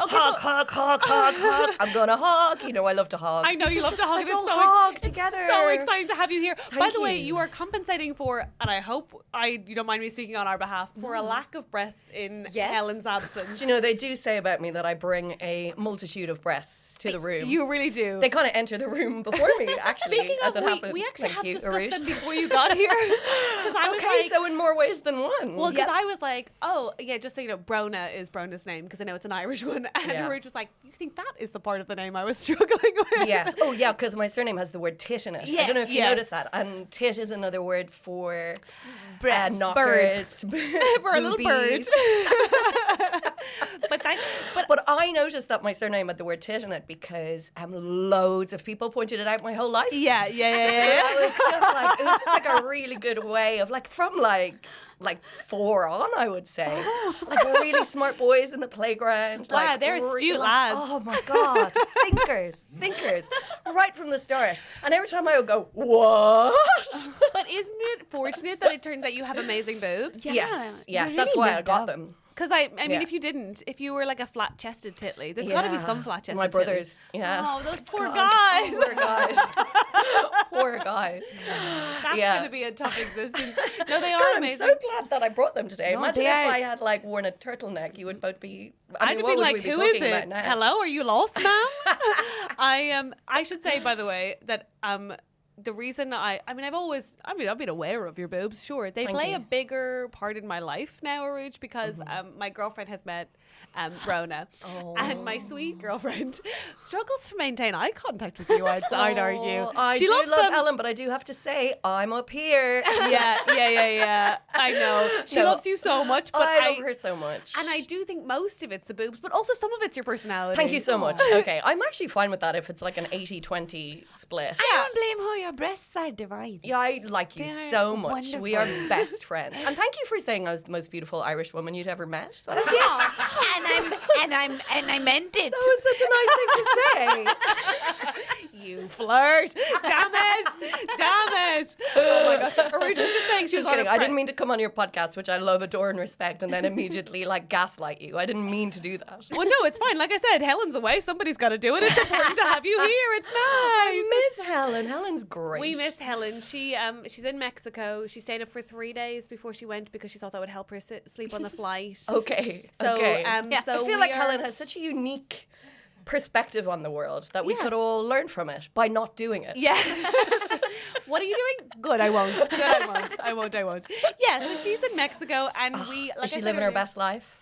A: Okay,
H: Hog. I'm gonna hog. You know I love to hog.
A: I know you love to hog.
H: Let's
A: and
H: all
A: it's
H: hog
A: it's
H: together.
A: so exciting to have you here. By the way,
H: you.
A: you are compensating for, and I hope you don't mind me speaking on our behalf, for a lack of breasts in
H: Yes.
A: Helen's absence.
H: Do you know, they do say about me that I bring a multitude of breasts to the room.
A: You really do.
H: They kind of enter the room before me, actually,
A: Speaking
H: as
A: of,
H: it happens.
A: we actually
H: Thank
A: have
H: you,
A: discussed
H: Urooj.
A: them before you got here. Because I was
H: Okay,
A: like,
H: so in more ways than one.
A: well, because I was like, oh, yeah, just so you know, Brona is Brona's name, because I know it's an Irish one. And
H: Yeah.
A: Urooj was like, you think that is the part of the name I was struggling with?
H: Yes. Oh, yeah, because my surname has the word tit in it. I don't know if you
A: Yes.
H: noticed that. And tit is another word for
A: Breasts.
H: knockers.
A: For a little bird.
H: boobies.
A: but
H: But I noticed that my surname had the word tit in it because loads of people pointed it out my whole life.
A: yeah.
H: It was just like a really good way of from 4 on, I would say. Like really smart boys in the playground.
A: Wow,
H: like,
A: they're astute lads.
H: Oh my God. thinkers. Right from the start. And every time I would go, what?
A: But isn't it fortunate that it turns out you have amazing boobs?
H: Yes.
B: you
H: That's
B: really
H: why I
B: lived
H: got
B: up.
H: them.
A: Because I mean,
H: Yeah.
A: if you were like a flat-chested Titley, there's got to be some flat-chested
H: My
A: Titleys.
H: brothers. Yeah.
A: Oh, those poor
H: God.
A: guys.
H: Poor guys. Poor guys.
A: That's
H: Yeah.
A: going to be a tough existence. No, they are
H: God, I'm
A: amazing.
H: so glad that I brought them today.
B: No,
H: Imagine
B: they
H: if
B: are-
H: I had worn a turtleneck, you would both be.
A: I'd have
H: what
A: been
H: would
A: like,
H: we be
A: who is
H: talking about
A: it?
H: now?
A: Hello, are you lost, ma'am? I should say, by the way, that the reason I've been aware of your boobs, sure. They
H: Thank
A: play
H: you.
A: a bigger part in my life now, Urooj, because
H: Mm-hmm.
A: my girlfriend has met Brona. And my sweet girlfriend struggles to maintain eye contact with you, I'd argue.
H: I
A: She
H: do
A: loves
H: love
A: them.
H: Ellen, but I do have to say I'm up here.
A: Yeah. I know. She
H: No.
A: loves you so much, but
H: I love her so much.
A: And I do think most of it's the boobs, but also some of it's your personality.
H: Thank you so much. Okay, I'm actually fine with that if it's like an 80-20 split.
B: I don't blame her. Your breasts are divided.
H: Yeah, I like you
B: They're
H: so much. We are
B: wonderful.
H: best friends. And thank you for saying I was the most beautiful Irish woman you'd ever met. That
B: And I meant it.
H: was such a nice thing to say.
A: You flirt. Damn it. Oh my god. Urooj was just saying she was
H: Just
A: on
H: kidding.
A: a
H: I didn't mean to come on your podcast, which I love, adore, and respect, and then immediately gaslight you. I didn't mean to do that.
A: Well, no, it's fine. Like I said, Helen's away. Somebody's got to do it. It's important to have you here. It's nice.
H: I miss Helen. Helen's great.
A: We miss Helen. She's in Mexico. She stayed up for 3 days before she went because she thought that would help her sleep on the flight.
H: Okay.
A: So,
H: okay.
A: so
H: I feel
A: we
H: like
A: are-
H: Helen has such a unique perspective on the world that we
A: Yes.
H: could all learn from it by not doing it.
A: Yeah. What are you doing? Good, I won't. I won't. Yeah, so she's in Mexico and we like
H: Is she
A: I said
H: living her
A: earlier-
H: best life?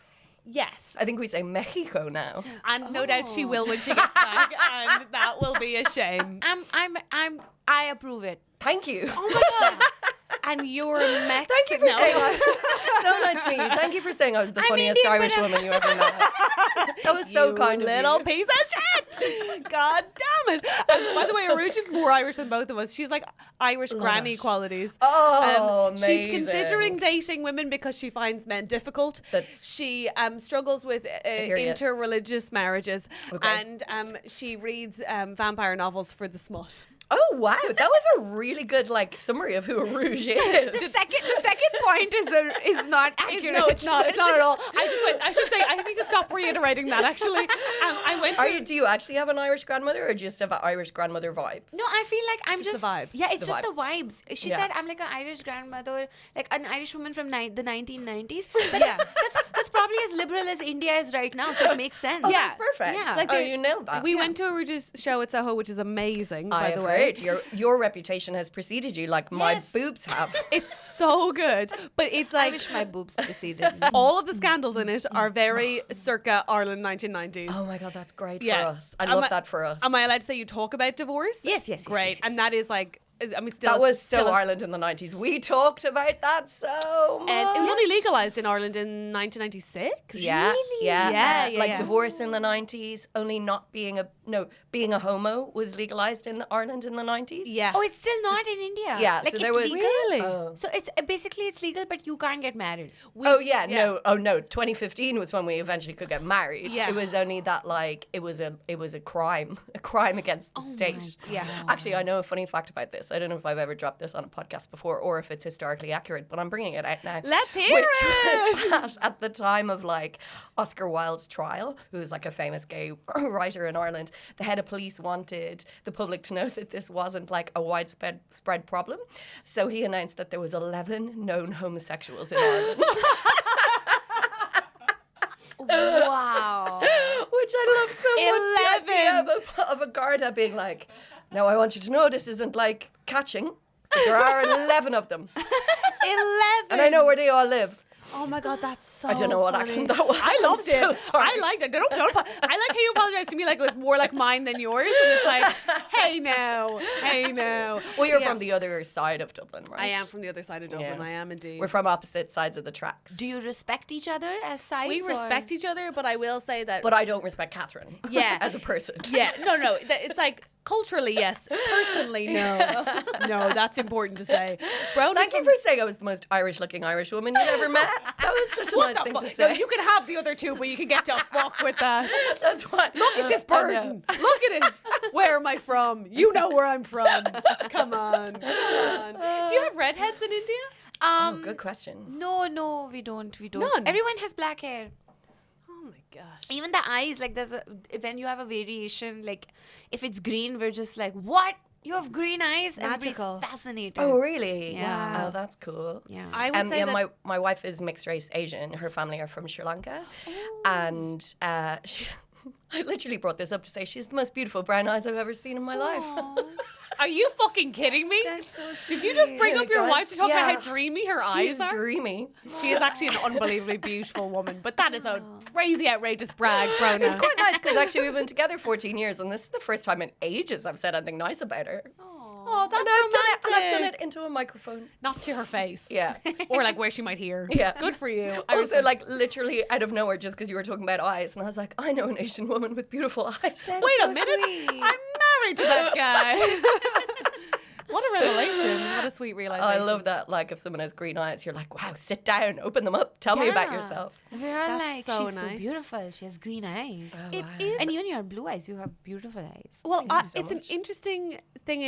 A: Yes.
H: I think we'd say Mexico now.
A: And no doubt she will when she gets back, and that will be a shame.
B: I approve it.
H: Thank you.
A: Oh my god! And you're Mexican.
H: Thank you for saying so nice to meet you. Thank you for saying I was the funniest
B: Indian,
H: Irish
B: but
H: woman you ever met. That was so
A: You
H: kind of
A: little
H: you.
A: piece of shit. God damn it! And by the way, Urooj is more Irish than both of us. She's like Irish granny qualities.
H: Oh,
A: She's
H: amazing.
A: considering dating women because she finds men difficult.
H: That's-
A: She struggles with
H: hear ya.
A: interreligious marriages,
H: Okay.
A: and she reads vampire novels for the smut.
H: Oh wow, that was a really good like summary of who Urooj is.
B: The second point is not accurate.
A: No, it's not. It's not at all. I should say, I need to stop reiterating that, actually. I went to...
H: Do you actually have an Irish grandmother or just have Irish grandmother vibes?
B: No, I feel like I'm
A: Just
B: just,
A: the vibes.
B: yeah, it's
H: The
B: just the vibes. She
H: Yeah.
B: said I'm like an Irish grandmother, like an Irish woman from the 1990s. But that's probably as liberal as India is right now, so it makes sense.
H: Oh,
A: Yeah.
H: that's perfect.
B: Yeah.
A: Like
H: You nailed that.
A: We went to Urooj's show at Soho, which is amazing, by
H: I
A: the
H: have
A: way.
H: heard your reputation has preceded you like my
B: Yes.
H: boobs have.
A: It's so good. But it's
B: I
A: like...
B: wish my boobs preceded me.
A: all of the scandals in it are very circa Ireland 1990s.
H: Oh my god, that's great
A: Yeah.
H: for us. I
A: Am
H: love
A: I-
H: that for us.
A: Am I allowed to say you talk about divorce?
B: Yes.
A: Great.
B: Yes.
A: And that is like, I mean, still...
H: That was
A: still
H: so Ireland in the 90s. We talked about that so much.
A: And it was only legalised in Ireland in 1996.
H: Yeah,
B: Really?
H: yeah,
A: Yeah,
H: like
A: yeah.
H: divorce in the 90s. Only not being being a homo was legalized in Ireland in the 90s.
A: Yeah.
B: Oh, it's still not in India.
H: Yeah,
B: like
H: so
B: it's
H: there was-
B: legal.
A: Really?
H: Oh.
B: So it's basically it's legal, but you can't get married.
H: Oh yeah, no. Oh no. 2015 was when we eventually could get married.
A: Yeah.
H: It was only that like it was a crime against the state.
A: Yeah.
H: Actually, I know a funny fact about this. I don't know if I've ever dropped this on a podcast before or if it's historically accurate, but I'm bringing it out now.
A: Let's hear
H: Which
A: it.
H: was that at the time of like Oscar Wilde's trial, who was like a famous gay writer in Ireland, the head of police wanted the public to know that this wasn't like a widespread problem. So he announced that there was 11 known homosexuals in Ireland.
B: Wow.
H: Which I love so much. The idea of a Garda being like, "Now I want you to know this isn't like catching. But there are 11 of them,
A: 11.
H: and I know where they all live."
A: Oh my god, that's so
H: I don't know what
A: funny.
H: accent that was.
A: I loved
H: I'm so
A: it.
H: sorry.
A: I liked it. Don't I like how you apologized to me like it was more like mine than yours. And it's like, hey now.
H: Well, you're
A: Yeah.
H: from the other side of Dublin, right?
A: I am from the other side of Dublin.
H: Yeah.
A: I am indeed.
H: We're from opposite sides of the tracks.
B: Do you respect each other as sides?
A: We respect each other, but I will say that...
H: But I don't respect Catherine.
A: Yeah.
H: as a person.
A: Yeah, no. It's like culturally, yes. Personally, no. No, that's important to say. Brona
H: Thank you for saying I was the most Irish-looking Irish woman you've ever met. That was such a
A: What
H: nice
A: the
H: thing
A: fuck?
H: to
A: No,
H: say.
A: you can have the other two, but you can get to fuck with that.
H: That's what.
A: Look at this burden. Look at it. Where am I from? You know where I'm from. Come on. Do you have redheads in India?
H: Oh, good question.
B: No, we don't.
A: None?
B: Everyone has black hair.
A: Oh my gosh.
B: Even the eyes, like when you have a variation, like if it's green, we're just like, what? You have green eyes?
A: Magical.
B: Everybody's fascinated.
H: Oh, really?
B: Yeah.
H: Wow, that's cool.
B: Yeah.
A: I would say
H: yeah,
A: that...
H: my wife is mixed race Asian. Her family are from Sri Lanka, and I literally brought this up to say she's the most beautiful brown eyes I've ever seen in my life.
A: Are you fucking kidding me?
B: That's so sweet.
A: Did you just bring up your
H: guys,
A: wife to talk about
H: yeah.
A: how dreamy her
H: She's
A: eyes are?
H: dreamy.
A: She is actually an unbelievably beautiful woman, but that is a crazy, outrageous brag, Brona.
H: It's quite nice because actually we've been together 14 years, and this is the first time in ages I've said anything nice about her.
A: Oh, that's
H: And I've
A: romantic.
H: done it into a microphone.
A: Not to her face.
H: Yeah.
A: Or like where she might hear.
H: Yeah.
A: Good for you.
H: Also, like literally out of nowhere, just because you were talking about eyes, and I was like, I know an Asian woman with beautiful eyes.
A: Wait
B: so
A: a minute.
B: sweet.
A: I'm married to that guy. What a revelation. What a sweet realization.
H: I love that. Like, if someone has green eyes, you're like, wow, sit down, open them up, tell me about
B: Yeah.
H: yourself.
B: We're all
A: That's
B: like,
A: so
B: she's so
A: nice.
B: beautiful. She has green eyes.
A: It is.
B: And you have blue eyes. You have beautiful eyes.
A: Well,
H: Thank you so
A: it's an
H: much.
A: interesting thing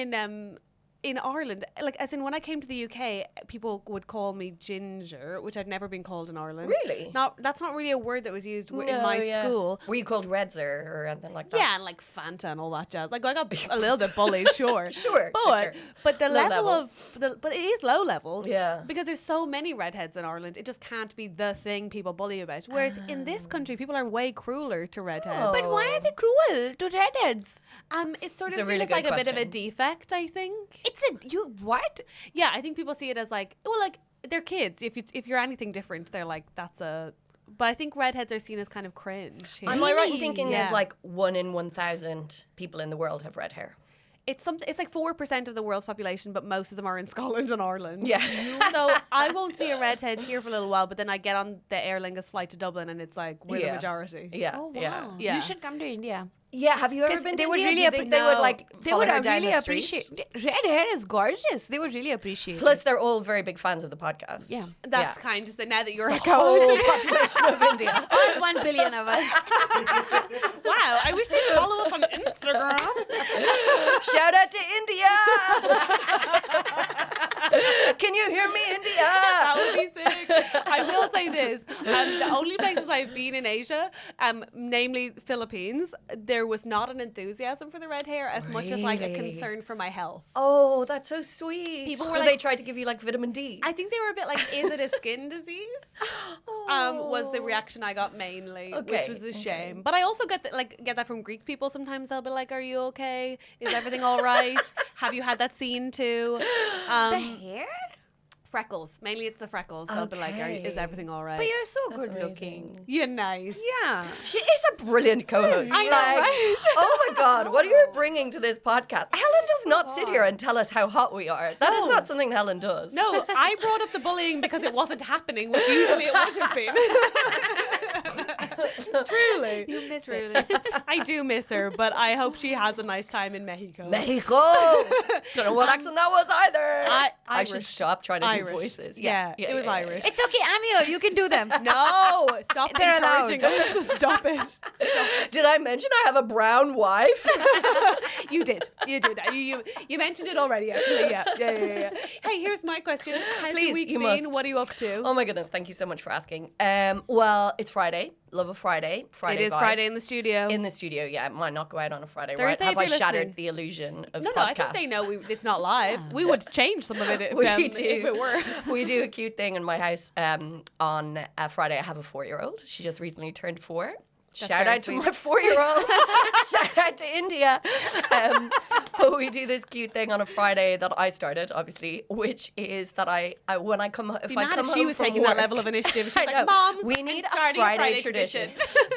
A: in Ireland. Like, as in when I came to the UK, people would call me ginger, which I'd never been called in Ireland.
H: Really?
A: That's not really a word that was used in my school.
H: Were you called Redzer or anything like that?
A: Yeah, and like Fanta and all that jazz. Like I got a little bit bullied, sure.
H: Sure,
A: But
H: sure.
A: but the
H: Low
A: level,
H: level.
A: but it is low level.
H: Yeah.
A: Because there's so many redheads in Ireland, it just can't be the thing people bully about. Whereas in this country, people are way crueler to redheads.
H: Oh.
B: But why are they cruel to redheads?
A: It's sort
H: It's
A: of
H: a really
A: seen as like
H: good
A: a bit of a
H: question.
A: defect, I think.
B: It's what?
A: Yeah, I think people see it as like, well, like they're kids. If you're anything different, they're like that's a. But I think redheads are seen as kind of cringe. here.
H: Am I right in
B: Really?
H: thinking
A: Yeah.
H: there's like 1 in 1,000 people in the world have red hair?
A: It's like 4% of the world's population, but most of them are in Scotland and Ireland.
H: Yeah.
A: So I won't see a redhead here for a little while, but then I get on the Aer Lingus flight to Dublin and it's like we're the
H: Yeah.
A: majority.
H: Yeah.
B: Oh wow.
H: Yeah.
A: Yeah.
B: You should come to India.
H: Yeah, have you ever
B: 'Cause
H: been
B: they
H: to
B: would
H: India?
B: really
H: Do you think they would like
B: they
H: follow
B: would
H: her down
B: really
H: the street?
B: appreciate red hair is gorgeous. They would really appreciate it.
H: Plus, they're all very big fans of the podcast.
B: Yeah.
A: That's kind to say now that you're a
H: Whole
A: co-host.
H: population of India.
B: all 1 billion of us.
A: Wow, I wish they'd follow us on Instagram.
H: Shout out to India! Can you hear me, India?
A: That would be sick. I will say this: the only places I've been in Asia, namely Philippines, there was not an enthusiasm for the red hair as much as like a
H: Really?
A: concern for my health.
H: Oh, that's so sweet.
A: People were
H: So
A: like-
H: they tried to give you like vitamin D.
A: I think they were a bit like, "Is it a skin disease?" Was the reaction I got mainly, which
H: Okay,
A: was a shame. But I also get that from Greek people. Sometimes they'll be like, "Are you okay? Is everything all right? Have you had that scene too?"
B: The hair?
A: Freckles. Mainly it's the freckles. They'll be like, "Is everything all right?"
B: But you're so
H: That's
B: good
H: amazing.
B: looking.
A: You're nice.
B: Yeah.
H: She is a brilliant co-host.
A: I know,
H: Like,
A: right?
H: Oh my God, what are you bringing to this podcast? Helen does not sit here and tell us how hot we are. That is not something Helen does.
A: No, I brought up the bullying because it wasn't happening, which usually it would have been. Truly.
B: You miss
A: Truly. I do miss her, but I hope she has a nice time in Mexico.
H: Mexico. Don't know what accent that was either. I should
A: Irish.
H: stop trying to
A: Irish.
H: do voices.
A: Yeah, it was Irish.
B: It's okay, I'm here. You can do them.
A: No, stop
B: They're
A: encouraging us. Stop it.
H: Did I mention I have a brown wife?
A: You did. You mentioned it already, actually. Yeah. Hey, here's my question. How's
H: Please,
A: your week
H: you
A: been?
H: must.
A: What are you up to?
H: Oh my goodness, thank you so much for asking. Well, it's Friday. Love a Friday. Friday
A: It is
H: vibes.
A: Friday in the studio.
H: In the studio, yeah. It might not go out on a Friday,
A: Thursday,
H: right? Have
A: if
H: I
A: you're
H: shattered
A: listening.
H: the illusion of
A: No,
H: podcasts?
A: I think they know it's not live. We would change some of it if,
H: We
A: if
H: do.
A: it were.
H: We do a cute thing in my house on Friday. I have a 4-year-old. She just recently turned 4. Shout
A: very
H: out to
A: sweet.
H: my 4-year-old. Shout out to India. But we do this cute thing on a Friday that I started, obviously, which is that I when I come
A: Be
H: if I
A: mad
H: come
A: if she
H: home
A: was
H: from
A: taking
H: work,
A: that level of initiative. She's
H: I
A: like,
H: know.
A: "Mom,
H: we need a
A: starting
H: Friday tradition."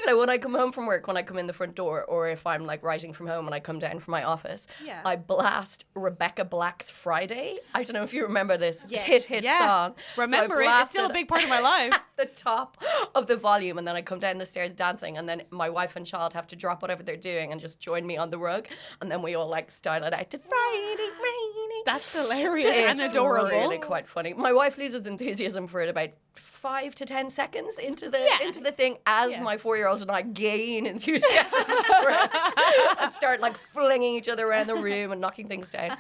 H: So when I come home from work, when I come in the front door, or if I'm like writing from home and I come down from my office,
A: Yeah.
H: I blast Rebecca Black's Friday. I don't know if you remember this hit
A: Yeah.
H: song.
A: Remember
H: so I
A: it. It's still a
H: blasted
A: big part of my life.
H: at the top of the volume, and then I come down the stairs dancing, and then my wife and child have to drop whatever they're doing and just join me on the rug, and then we all like style it out to Friday rainy.
A: That's hilarious and
H: It's
A: adorable.
H: really quite funny. My wife loses enthusiasm for it about 5 to 10 seconds into the thing as my 4-year-old and I gain enthusiasm for it and start like flinging each other around the room and knocking things down.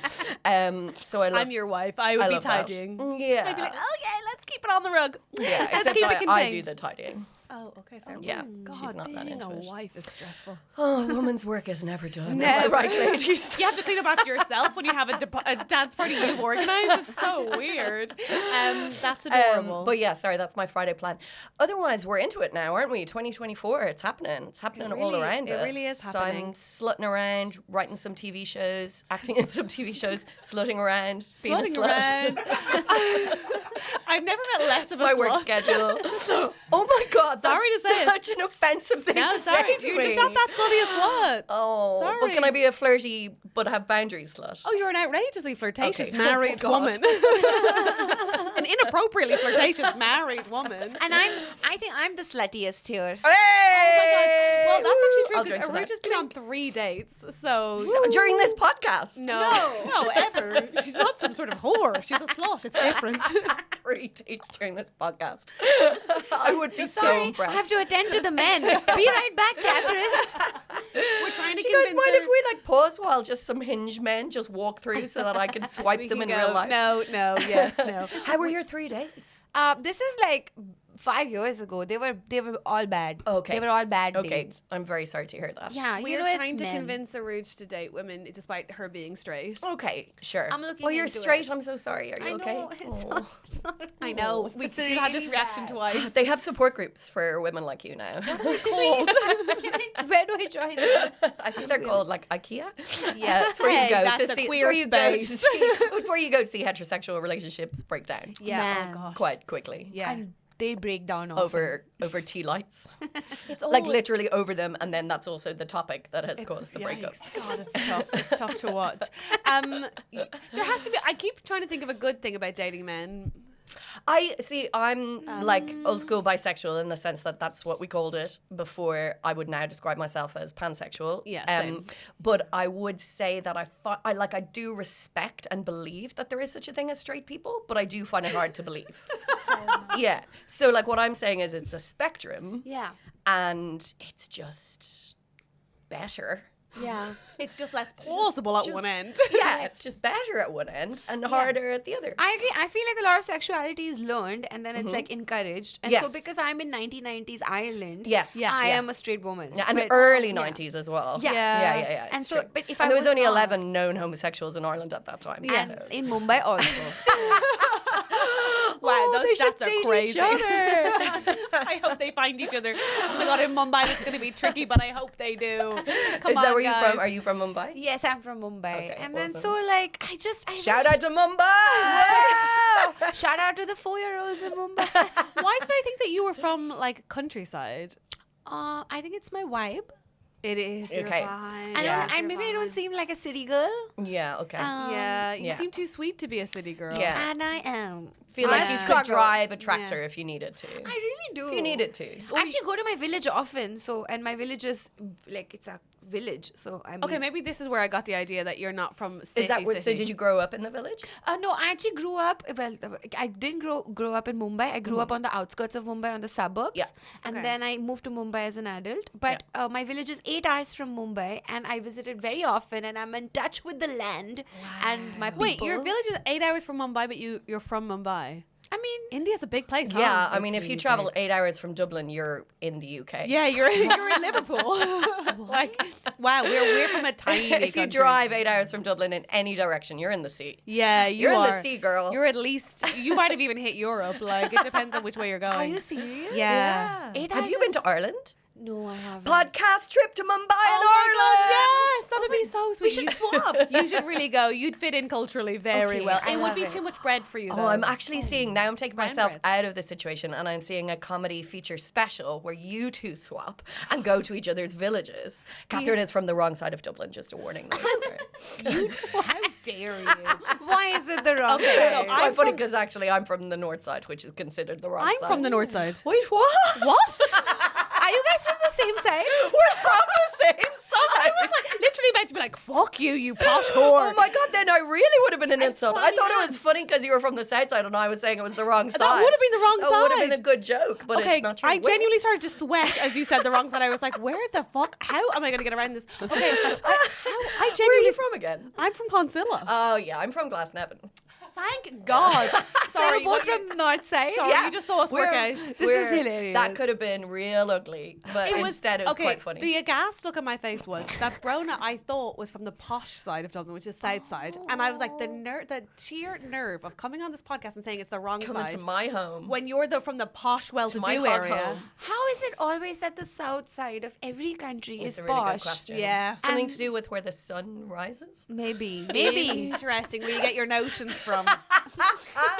H: So I love.
A: I'm your wife. I would
H: I
A: be
H: love that.
A: tidying.
H: Yeah.
A: I'd be like, okay, let's keep it on the rug.
H: Yeah,
A: Let's
H: except
A: keep it contained.
H: I do the tidying.
A: Oh, okay, fair.
H: Yeah,
A: God,
H: she's not that
A: being
H: into
A: a
H: it.
A: wife is stressful.
H: Oh, a woman's work is never done.
A: Never.
H: Am I right, ladies?
A: You have to clean up after yourself when you have a dance party you've organised. It's so weird. That's adorable.
H: But yeah, sorry, that's my Friday plan. Otherwise, we're into it now, aren't we? 2024, it's happening. It's happening all
A: really-
H: around
A: it
H: us.
A: really is
H: So
A: happening.
H: I'm slutting around, writing some TV shows, acting in some TV shows, slutting around, being
A: Slutting
H: a slut.
A: around. I've never met less of a
H: My work
A: slut.
H: schedule. Oh my God,
A: Sorry
H: that's
A: to say it.
H: such an offensive thing
A: No,
H: to
A: sorry.
H: say to
A: You're
H: me.
A: just not that slutty a slut.
H: Oh, but
A: Sorry.
H: can I be a flirty but have boundaries slut?
A: Oh, you're an outrageously flirtatious
H: Okay.
A: married
H: Oh, God.
A: woman. An inappropriately flirtatious married woman.
B: And I think I'm the sluttiest here.
H: Hey!
A: Well, that's
H: Woo!
A: actually
H: I'll
A: true
H: drink
A: because
H: to that.
A: Urooj has been on 3 dates. So
H: During this podcast.
A: no, ever. She's not some sort of whore. She's a slut. It's different.
H: 3 dates during this podcast. I would be so
B: Sorry, I
H: impressed.
B: have to attend to the men. Be right back, Catherine.
A: We're trying to
H: Do you guys
A: convince
H: mind
A: her.
H: if we like pause while just some hinge men just walk through so that I can swipe
A: We
H: them
A: can
H: in
A: go,
H: real life?
A: No, yes, no.
H: How were your 3 dates?
B: This is like 5 years ago. They were all bad.
H: Okay.
B: They were all bad
H: Okay,
B: dates.
H: I'm very sorry to hear that.
B: Yeah,
A: We
B: you
A: are
B: know
A: trying
B: it's
A: to
B: men.
A: convince Urooj to date women despite her being straight.
H: Okay, sure.
B: I'm looking
H: Well, you're
B: into
H: straight.
B: it.
H: I'm so sorry. Are you
B: I
H: okay?
B: know, it's
H: Oh.
B: not, it's not
A: I know. We
B: It's
A: had this
B: really
A: reaction
B: bad.
A: twice.
H: They have support groups for women like you now.
B: Where do I join them?
H: I think they're called like IKEA.
B: Yeah.
H: That's where
A: Hey,
H: you go
A: that's
H: to
A: a
H: see.
A: queer space.
H: It's where you go to see heterosexual relationships break down
A: Yeah.
B: Man.
A: Oh gosh.
H: quite quickly.
A: Yeah.
B: And they break down often.
H: over tea lights.
A: It's all
H: Like literally over them, and then that's also the topic that has caused the breakup.
A: Yikes. God, it's tough. It's tough to watch. There has to be. I keep trying to think of a good thing about dating men.
H: I see. I'm like old school bisexual in the sense that that's what we called it before. I would now describe myself as pansexual.
A: Yeah, same.
H: But I would say that I do respect and believe that there is such a thing as straight people, but I do find it hard to believe. Yeah. So like what I'm saying is it's a spectrum.
B: Yeah.
H: And it's just better.
B: Yeah.
A: It's just less plausible at one end.
H: Yeah, it's just better at one end and harder at the other.
B: I agree. I feel like a lot of sexuality is learned and then it's like encouraged. And so
H: Yes.
B: because I'm in 1990s Ireland,
H: Yes.
B: I
H: Yes.
B: am a straight woman.
H: Yeah, and
B: But-
H: early
B: yeah.
H: 90s as well.
B: Yeah.
H: Yeah.
B: And
H: it's
B: so,
H: true.
B: but if
H: and
B: I
H: there was only
B: not-
H: 11 known homosexuals in Ireland at that time.
B: And
H: so.
B: in Mumbai also.
A: Wow, those
H: they should
A: stats are
H: date
A: crazy.
H: each other.
A: I hope they find each other. Oh my god, in Mumbai it's going to be tricky, but I hope they do. Come
H: Is
A: on,
H: that where you're
A: guys.
H: from? Are you from Mumbai?
B: Yes, I'm from Mumbai.
H: Okay,
B: and then
H: awesome.
B: so like I
H: Shout out to Mumbai!
B: Wow! Shout out to the 4-year-olds in Mumbai.
A: Why did I think that you were from like countryside?
B: I think it's my vibe.
A: It is your
H: Okay.
A: vibe.
B: I
H: Yeah.
B: don't. And maybe I don't seem like a city girl.
H: Yeah, okay.
A: Yeah, you
H: Yeah.
A: seem too sweet to be a city girl.
H: Yeah.
B: And I am.
H: feel like
B: I
H: you could
B: struggle.
H: drive a tractor if you needed to.
B: I really do.
H: If you needed to.
B: I actually go to my village often. So and my village is like it's a village. So I mean,
A: Okay, maybe this is where I got the idea that you're not from city.
H: Is that what, so
A: city.
H: did you grow up in the village?
B: No, I actually grew up. Well, I didn't grow up in Mumbai. I grew up on the outskirts of Mumbai, on the suburbs.
H: Yeah.
B: And
A: Okay.
B: then I moved to Mumbai as an adult. But my village is 8 hours from Mumbai, and I visited very often, and I'm in touch with the land and my people.
A: Wait, your village is 8 hours from Mumbai, but you're from Mumbai.
B: I mean,
A: India's a big place. Huh?
H: Yeah, I mean,
B: It's
H: if you
B: really
H: travel
B: big.
H: 8 hours from Dublin, you're in the UK.
A: Yeah, you're in Liverpool. Like, wow, we're from a tiny
H: If you
A: country.
H: drive 8 hours from Dublin in any direction, you're in the sea.
A: Yeah,
H: You're in the sea, girl.
A: You're at least you might have even hit Europe. Like it depends on which way you're going.
B: are you serious?
A: Yeah.
B: 8
H: Have
B: hours
H: you been
B: is-
H: to Ireland?
B: No, I haven't.
H: Podcast trip to Mumbai and
A: Oh my
H: Ireland.
A: god, yes, that'd be so sweet.
B: We should swap.
A: You should really go. You'd fit in culturally very
B: Okay,
A: well.
B: I
A: It would
B: love
A: be
B: it.
A: too much bread for you.
H: Oh,
A: though.
H: I'm actually seeing now. I'm taking
A: Brown
H: myself
A: bread.
H: out of the situation, and I'm seeing a comedy feature special where you two swap and go to each other's villages. Catherine is from the wrong side of Dublin. Just a warning.
A: How dare you?
B: Why is it the wrong
A: Okay,
B: side?
A: so
H: It's
A: I'm
H: quite funny
A: from-
H: because actually I'm from the north side, which is considered the wrong
A: I'm
H: side.
A: from the north side.
H: Wait, what?
A: What?
B: Are you guys from the same side?
H: We're from the same side.
A: I was like, literally about to be like, "Fuck you, you posh whore."
H: Oh my god, then I really would have been an insult. I
A: funny,
H: thought
A: yeah.
H: it was funny because you were from the south side and I was saying it was the wrong side.
A: That would have been the wrong
H: That would have
A: side.
H: been a good joke, but
A: Okay,
H: it's not true.
A: I genuinely started to sweat as you said the wrong side. I was like, "Where the fuck? How am I going to get around this?" Okay, I
H: Where are
A: genuinely
H: you from again?
A: I'm from Clonsilla.
H: Oh yeah, I'm from Glasnevin.
A: Thank God.
B: So
A: Sorry,
B: you're both
A: you-
B: from north side?
A: Sorry,
H: Yeah,
A: you just saw us work
H: we're-
A: out.
B: This is hilarious.
H: That could have been real ugly, but instead it was
A: okay,
H: quite funny.
A: The aghast look on my face was that Brona I thought was from the posh side of Dublin, which is south side, and I was like, the sheer nerve of coming on this podcast and saying it's the wrong
H: Coming
A: side
H: to my home.
A: when you're from the posh,
H: my
A: well-to-do
H: hog
A: area.
H: home.
B: How is it always that the south side of every country
H: It's
B: is
H: a really good
B: posh?
H: question.
A: Yeah.
H: Something to do with where the sun rises?
B: Maybe.
A: Interesting. Where you get your notions from?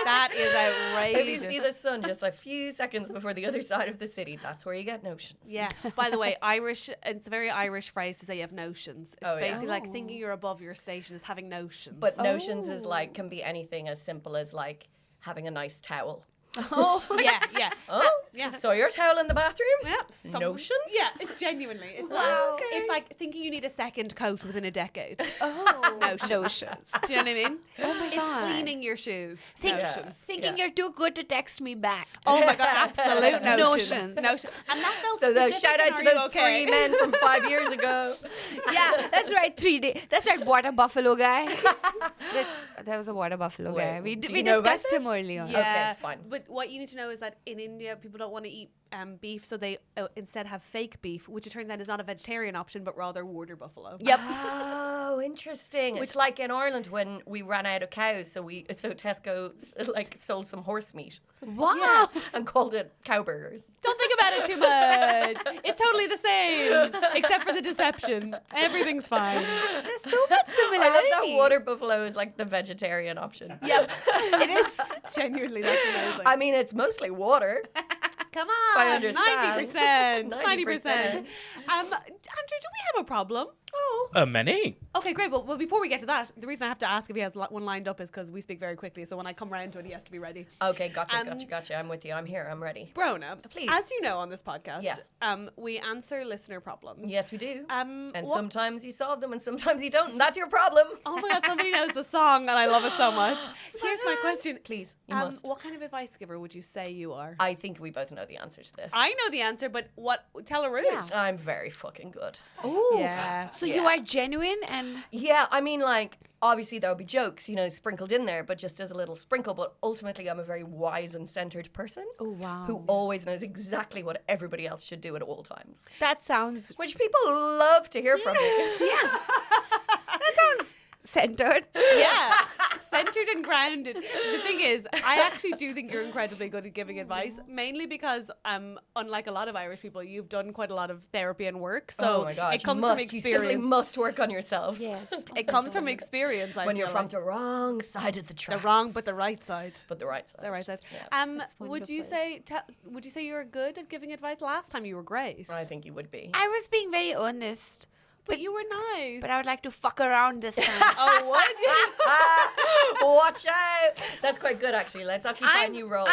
A: That is
H: If
A: outrageous.
H: you see the sun just a few seconds before the other side of the city, that's where you get notions.
A: Yeah. By the way, Irish, it's a very Irish phrase to say you have notions. It's
H: Oh, yeah.
A: basically like thinking you're above your station is having notions.
H: But notions is like, can be anything as simple as like having a nice towel.
A: yeah, yeah.
H: Oh,
A: Yeah.
H: So your towel in the bathroom?
A: Yeah.
H: Notions?
A: Yeah, it's genuinely. It's
B: Wow.
A: like it's like thinking you need a second coat within a decade.
B: Oh.
A: Notions. Do you know what I mean?
B: Oh my
A: It's
B: God.
A: cleaning your shoes.
B: Think,
A: Notions.
B: Thinking
H: Yeah.
B: you're too good to text me back.
A: Oh my god, absolute notions.
B: Notions.
A: Notions. And that felt
H: So those
A: specific
H: shout out
A: and
H: to
A: are you
H: those
A: okay?
H: 3 men from 5 years ago.
B: Yeah, that's right. 3 days. That's right. Water buffalo guy. That was a water buffalo
H: Wait,
B: guy. We
H: do
B: we
H: you know about
B: discussed him
H: this?
B: earlier.
A: Yeah,
H: Okay, fine.
A: But what you need to know is that in India, people don't want to eat beef, so they instead have fake beef, which it turns out is not a vegetarian option, but rather water buffalo.
B: Yep.
H: Oh, interesting. It's like in Ireland when we ran out of cows, so Tesco like sold some horse meat.
B: Wow.
H: And called it cow burgers.
A: Don't think about it too much. It's totally the same, except for the deception. Everything's fine.
B: There's so much
H: I
B: similarity.
H: love that water buffalo is like the vegetarian option.
B: Yep. It is.
A: Genuinely, that's amazing.
H: I mean, it's mostly water.
B: Come
H: I
B: on.
H: understand.
A: 90%.
H: 90%.
A: 90%. Andrew, do we have a problem?
D: Many.
A: Okay, great. Well, before we get to that, the reason I have to ask if he has one lined up is because we speak very quickly. So when I come round to it, he has to be ready.
H: Okay, gotcha. I'm with you. I'm here. I'm ready.
A: Brona,
H: Please.
A: as you know on this podcast,
H: Yes.
A: we answer listener problems.
H: Yes, we do.
A: And
H: Sometimes you solve them and sometimes you don't. And that's your problem.
A: Oh my God, somebody knows the song and I love it so much. Here's my question.
H: Please, you must.
A: What kind of advice giver would you say you are?
H: I think we both know the answer to this.
A: I know the answer, but tell Urooj.
B: Yeah.
H: I'm very fucking good.
B: Ooh.
A: Yeah.
B: So you are genuine and
H: Yeah, I mean, like, obviously there'll be jokes, sprinkled in there, but just as a little sprinkle. But ultimately, I'm a very wise and centered person.
B: oh wow.
H: Who always knows exactly what everybody else should do at all times.
B: That sounds
H: Which people love to hear from me.
B: that sounds centered.
A: Yeah. Centered and grounded. The thing is, I actually do think you're incredibly good at giving advice, mainly because, unlike a lot of Irish people, you've done quite a lot of therapy and work. So
H: oh my God,
A: it comes
H: you
A: from
H: simply
A: experience.
H: must work on yourselves.
B: Yes.
A: It comes from experience. I
H: When you're
A: feel
H: from
A: like.
H: the wrong side of the
A: the
H: tracks.
A: wrong, but the right side.
H: But the right side.
A: The right side.
H: Yeah.
A: Would you say you're good at giving advice? Last time you were great.
H: I think you would be.
B: I was being very earnest,
A: But you were nice.
B: but I would like to fuck around this time.
A: Oh, would you?
H: Watch out! That's quite good, actually. Let's occupy new roles.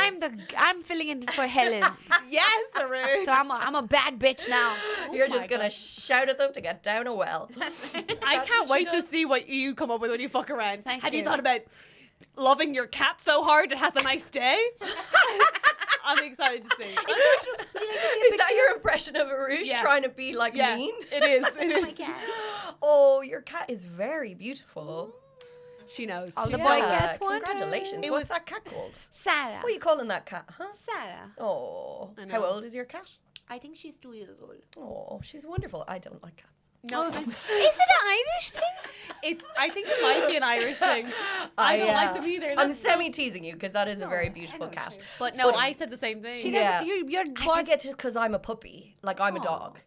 B: I'm filling in for Helen.
A: Yes, Urooj.
B: So I'm a bad bitch now.
H: You're just gonna shout at them to get down a well.
A: I can't wait to see what you come up with when you fuck around.
B: Thank
A: Have you
B: you.
A: thought about loving your cat so hard it has a nice day? I'm excited to see.
H: Is that your impression of Urooj
A: Yeah.
H: trying to be like
A: Yeah,
H: mean?
A: it is. It is.
H: Oh, your cat is very beautiful.
A: She knows.
B: All
A: She's
B: the boy
A: got
B: cats want her.
H: Congratulations. What's that cat called?
B: Sarah.
H: What are you calling that cat, huh?
B: Sarah.
H: Oh,
A: I know.
H: how old is your cat?
B: I think she's 2 years old.
H: Oh, she's wonderful. I don't like cats.
A: No,
B: Is it an Irish thing?
A: I think it might be an Irish thing. I don't like them either.
H: I'm
A: That's-
H: semi-teasing you because that is a very beautiful cat.
A: But no, I said the same thing.
H: Yeah.
B: You're
H: I think it's just because I'm a puppy. Like, I'm a dog.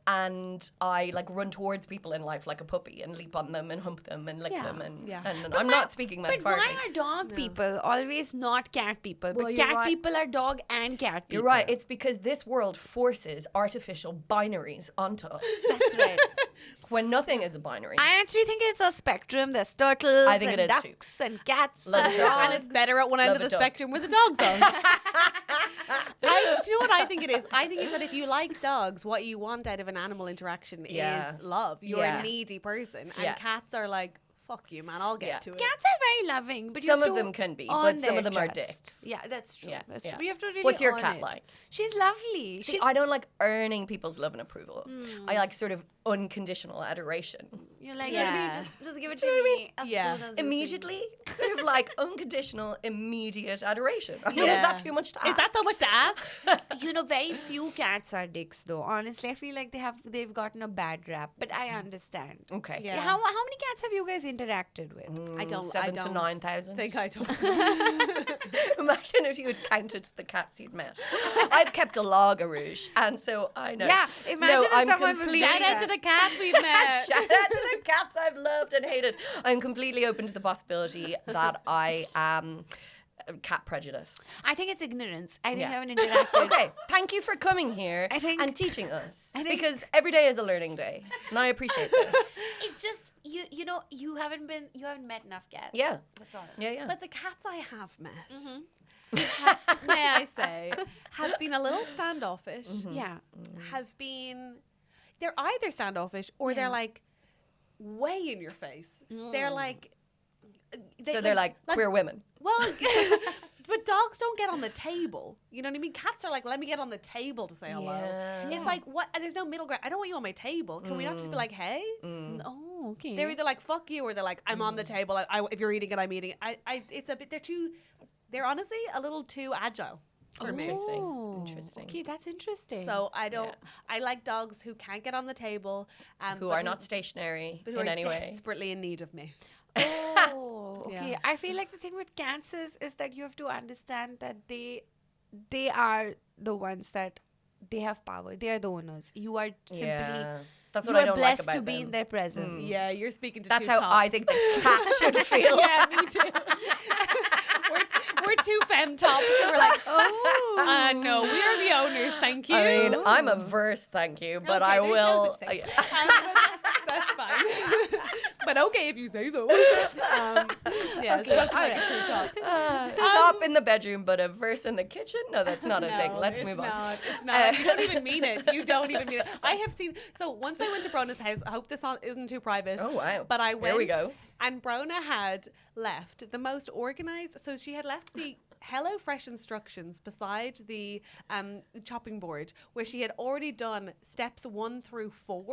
H: And I, like, run towards people in life like a puppy and leap on them and hump them and lick
B: Yeah.
H: them. And,
A: Yeah.
H: and I'm not speaking
B: But
H: metaphorically.
B: why are dog people always not cat people?
H: Well,
B: But
H: you're
B: cat
H: right.
B: people are dog and cat people.
H: You're right. It's because this world forces artificial binaries onto us.
B: That's right.
H: When nothing is a binary.
B: I actually think it's a spectrum. There's turtles
H: I think
B: and
H: it is too.
B: ducks and cats.
H: Love
B: and
H: a dog.
A: And it's better at one end
H: Love
A: of
H: a
A: the
H: dog.
A: spectrum where the dog's on. Do you know what I think it is? I think it's that if you like dogs, what you want out of an animal interaction
H: Yeah.
A: is love. You're
H: Yeah.
A: a needy person. And
H: Yeah.
A: cats are like, fuck you, man, I'll get
H: Yeah.
A: to it.
B: Cats are very loving, but you
H: Some
B: have
H: of
B: to
H: them can be,
B: earn
H: but some of
B: their
H: them are
B: trust.
H: dicks.
B: Yeah, that's true.
H: Yeah,
B: That's
H: yeah.
B: true. You have to really
H: What's your
B: earn
H: cat
B: it.
H: like?
B: She's lovely.
H: See, I don't like earning people's love and approval. I like sort of unconditional adoration.
B: You're like,
A: Yeah.
B: just give it to me.
A: Yeah.
H: Immediately, sort of like unconditional, immediate adoration. I mean,
A: Yeah.
H: is that too much to ask?
A: Is that so much to ask?
B: You know, very few cats are dicks, though. Honestly, I feel like they've gotten a bad rap, but I understand.
H: Okay.
A: Yeah.
B: How many cats have you guys interacted with?
A: I don't.
H: 7,000 to 9,000.
A: think I don't.
H: Imagine if you had counted the cats you'd met. I've kept a log, Urooj, and so I know.
B: Yeah, imagine if
H: I'm
B: someone was
H: completely-
A: Shout out to the cats we've met.
H: Shout out to the cats I've loved and hated. I'm completely open to the possibility that I am cat prejudice.
B: I think it's ignorance. I think
H: Yeah.
B: we haven't interacted.
H: Okay, thank you for coming here
B: I think-
H: and teaching us.
B: I think-
H: Because every day is a learning day, and I appreciate this.
B: It's just you know you haven't met enough cats.
H: Yeah,
B: That's all.
H: yeah.
A: But the cats I have met, may I say, have been a little standoffish.
B: Yeah.
A: Have been, they're either standoffish or they're like way in your face. They're like,
H: So they're like queer women.
A: well, but dogs don't get on the table. You know what I mean? Cats are like, let me get on the table to say hello.
H: Yeah.
A: It's like, what? There's no middle ground. I don't want you on my table. Can we not just be like, hey?
B: Oh, okay.
A: They're either like, fuck you, or they're like, I'm on the table. If you're eating it, I'm eating it. It's a bit, they're honestly a little too agile for me.
H: Interesting.
B: Oh,
H: Interesting.
B: Okay, that's interesting.
A: So I don't, I like dogs who can't get on the table.
H: Who
A: but
H: are not stationary
A: but who
H: in
A: are
H: any way.
A: desperately in need of me.
B: Oh, okay.
A: Yeah.
B: I feel like the thing with cats is that you have to understand that they are the ones that they have power. They are the owners. You are simply
H: Yeah. That's
B: you
H: what I
B: are
H: don't like
B: blessed
H: about
B: to be
H: them.
B: in their presence.
A: Yeah, you're speaking to
H: That's
A: two
H: how
A: tops.
H: I think the cat should feel.
A: Yeah, me too. we're two femme tops who were like, oh, no, we are the owners, thank you.
H: I mean, I'm averse, thank you, but
A: Okay,
H: I
A: there's no
H: will.
A: such thing. That's fine. But okay if you say so. Yeah,
B: Okay,
A: so
B: all right.
H: Top in the bedroom, but averse in the kitchen? No, that's not a thing.
A: No,
H: Let's
A: it's
H: move on.
A: not. It's not. You don't even mean it. You don't even mean it. I have seen. So once I went to Brona's house. I hope this isn't too private.
H: Oh, wow.
A: But I went.
H: Here we go.
A: And Brona had left the most organized. So she had left the Hello Fresh instructions beside the chopping board, where she had already done steps 1 through 4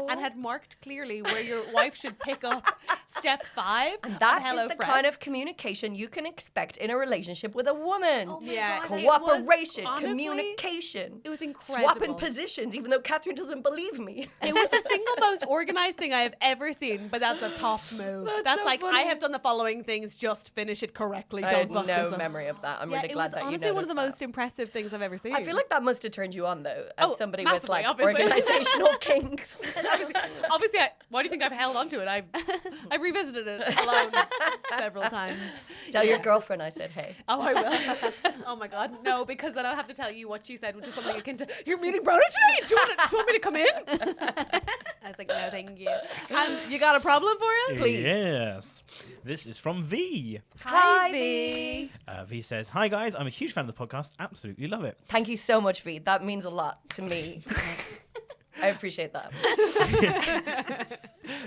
A: and had marked clearly where your wife should pick up step 5.
H: And that
A: Hello
H: is the
A: Fresh.
H: kind of communication you can expect in a relationship with a woman.
A: Yeah, it was-
H: Cooperation,
A: honestly,
H: communication.
A: it was incredible.
H: Swapping positions, even though Catherine doesn't believe me.
A: It was the single most organized thing I have ever seen, but that's a top move. That's
H: so
A: like,
H: funny.
A: I have done the following things, just finish it correctly.
H: I
A: Don't
H: had
A: fuck
H: no
A: this up.
H: memory of that. I'm
A: Yeah,
H: really
A: it
H: glad
A: was
H: that you
A: honestly one of the
H: noticed
A: most impressive things I've ever seen.
H: I feel like that must have turned you on though, as
A: Oh,
H: somebody with
A: massively,
H: like
A: obviously.
H: organizational kinks.
A: obviously, why do you think I've held onto it? I've revisited it alone several times.
H: Tell your girlfriend I said hey.
A: Oh, I will. Oh my God, no, because then I'll have to tell you what she said, which is something akin to, "You're meeting Brona today? Do you want me to come in?" I was like, "No, thank you." You got a problem for us? Please.
D: Yes. This is from V.
H: Hi, V.
D: V says, "Hi guys, I'm a huge fan of the podcast. Absolutely love it.
H: Thank you so much, V. That means a lot to me. I appreciate that.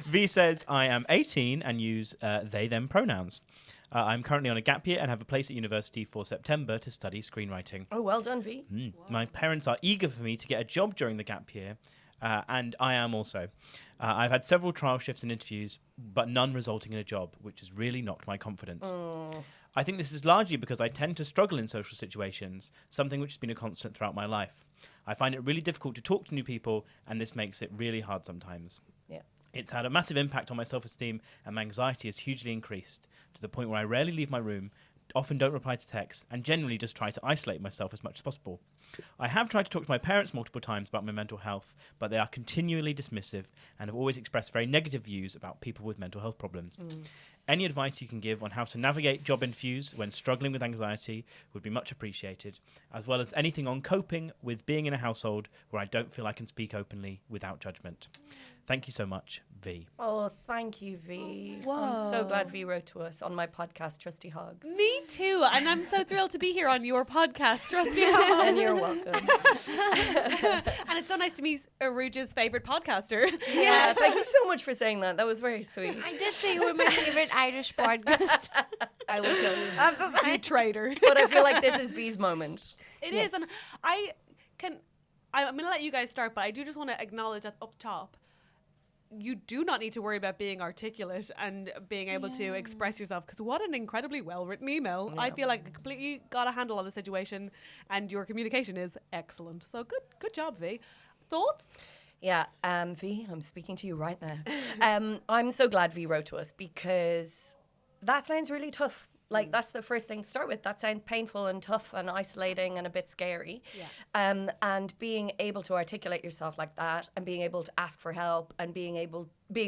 D: V says, I am 18 and use they, them pronouns. I'm currently on a gap year and have a place at university for September to study screenwriting.
H: Oh, well done, V.
D: My parents are eager for me to get a job during the gap year, and I am also. I've had several trial shifts and interviews, but none resulting in a job, which has really knocked my confidence. I think this is largely because I tend to struggle in social situations, something which has been a constant throughout my life. I find it really difficult to talk to new people, and this makes it really hard sometimes.
H: Yeah.
D: It's had a massive impact on my self-esteem, and my anxiety has hugely increased to the point where I rarely leave my room, often don't reply to texts, and generally just try to isolate myself as much as possible. I have tried to talk to my parents multiple times about my mental health, but they are continually dismissive and have always expressed very negative views about people with mental health problems. Any advice you can give on how to navigate job interviews when struggling with anxiety would be much appreciated, as well as anything on coping with being in a household where I don't feel I can speak openly without judgment. Thank you so much, V.
H: Oh, thank you, V. I'm so glad V wrote to us on my podcast, TrustyHogs.
A: Me too, and I'm so thrilled to be here on your podcast, Trusty. And
H: And you're welcome.
A: it's so nice to meet Urooj's favorite podcaster.
H: Yeah, thank you so much for saying that. That was very sweet.
B: I did say you were my favorite Irish podcast.
H: I will kill you.
A: I'm so sorry, traitor.
H: But I feel like this is V's moment.
A: It is, and I'm going to let you guys start, but I do just want to acknowledge that up top, you do not need to worry about being articulate and being able to express yourself, because what an incredibly well-written email. I feel like I completely got a handle on the situation, and your communication is excellent. So good job, V. Thoughts?
H: Yeah, V, I'm speaking to you right now. I'm so glad V wrote to us because that sounds really tough. Like, that's the first thing to start with. That sounds painful and tough and isolating and a bit scary. Yeah. And being able to articulate yourself like that and being able to ask for help and being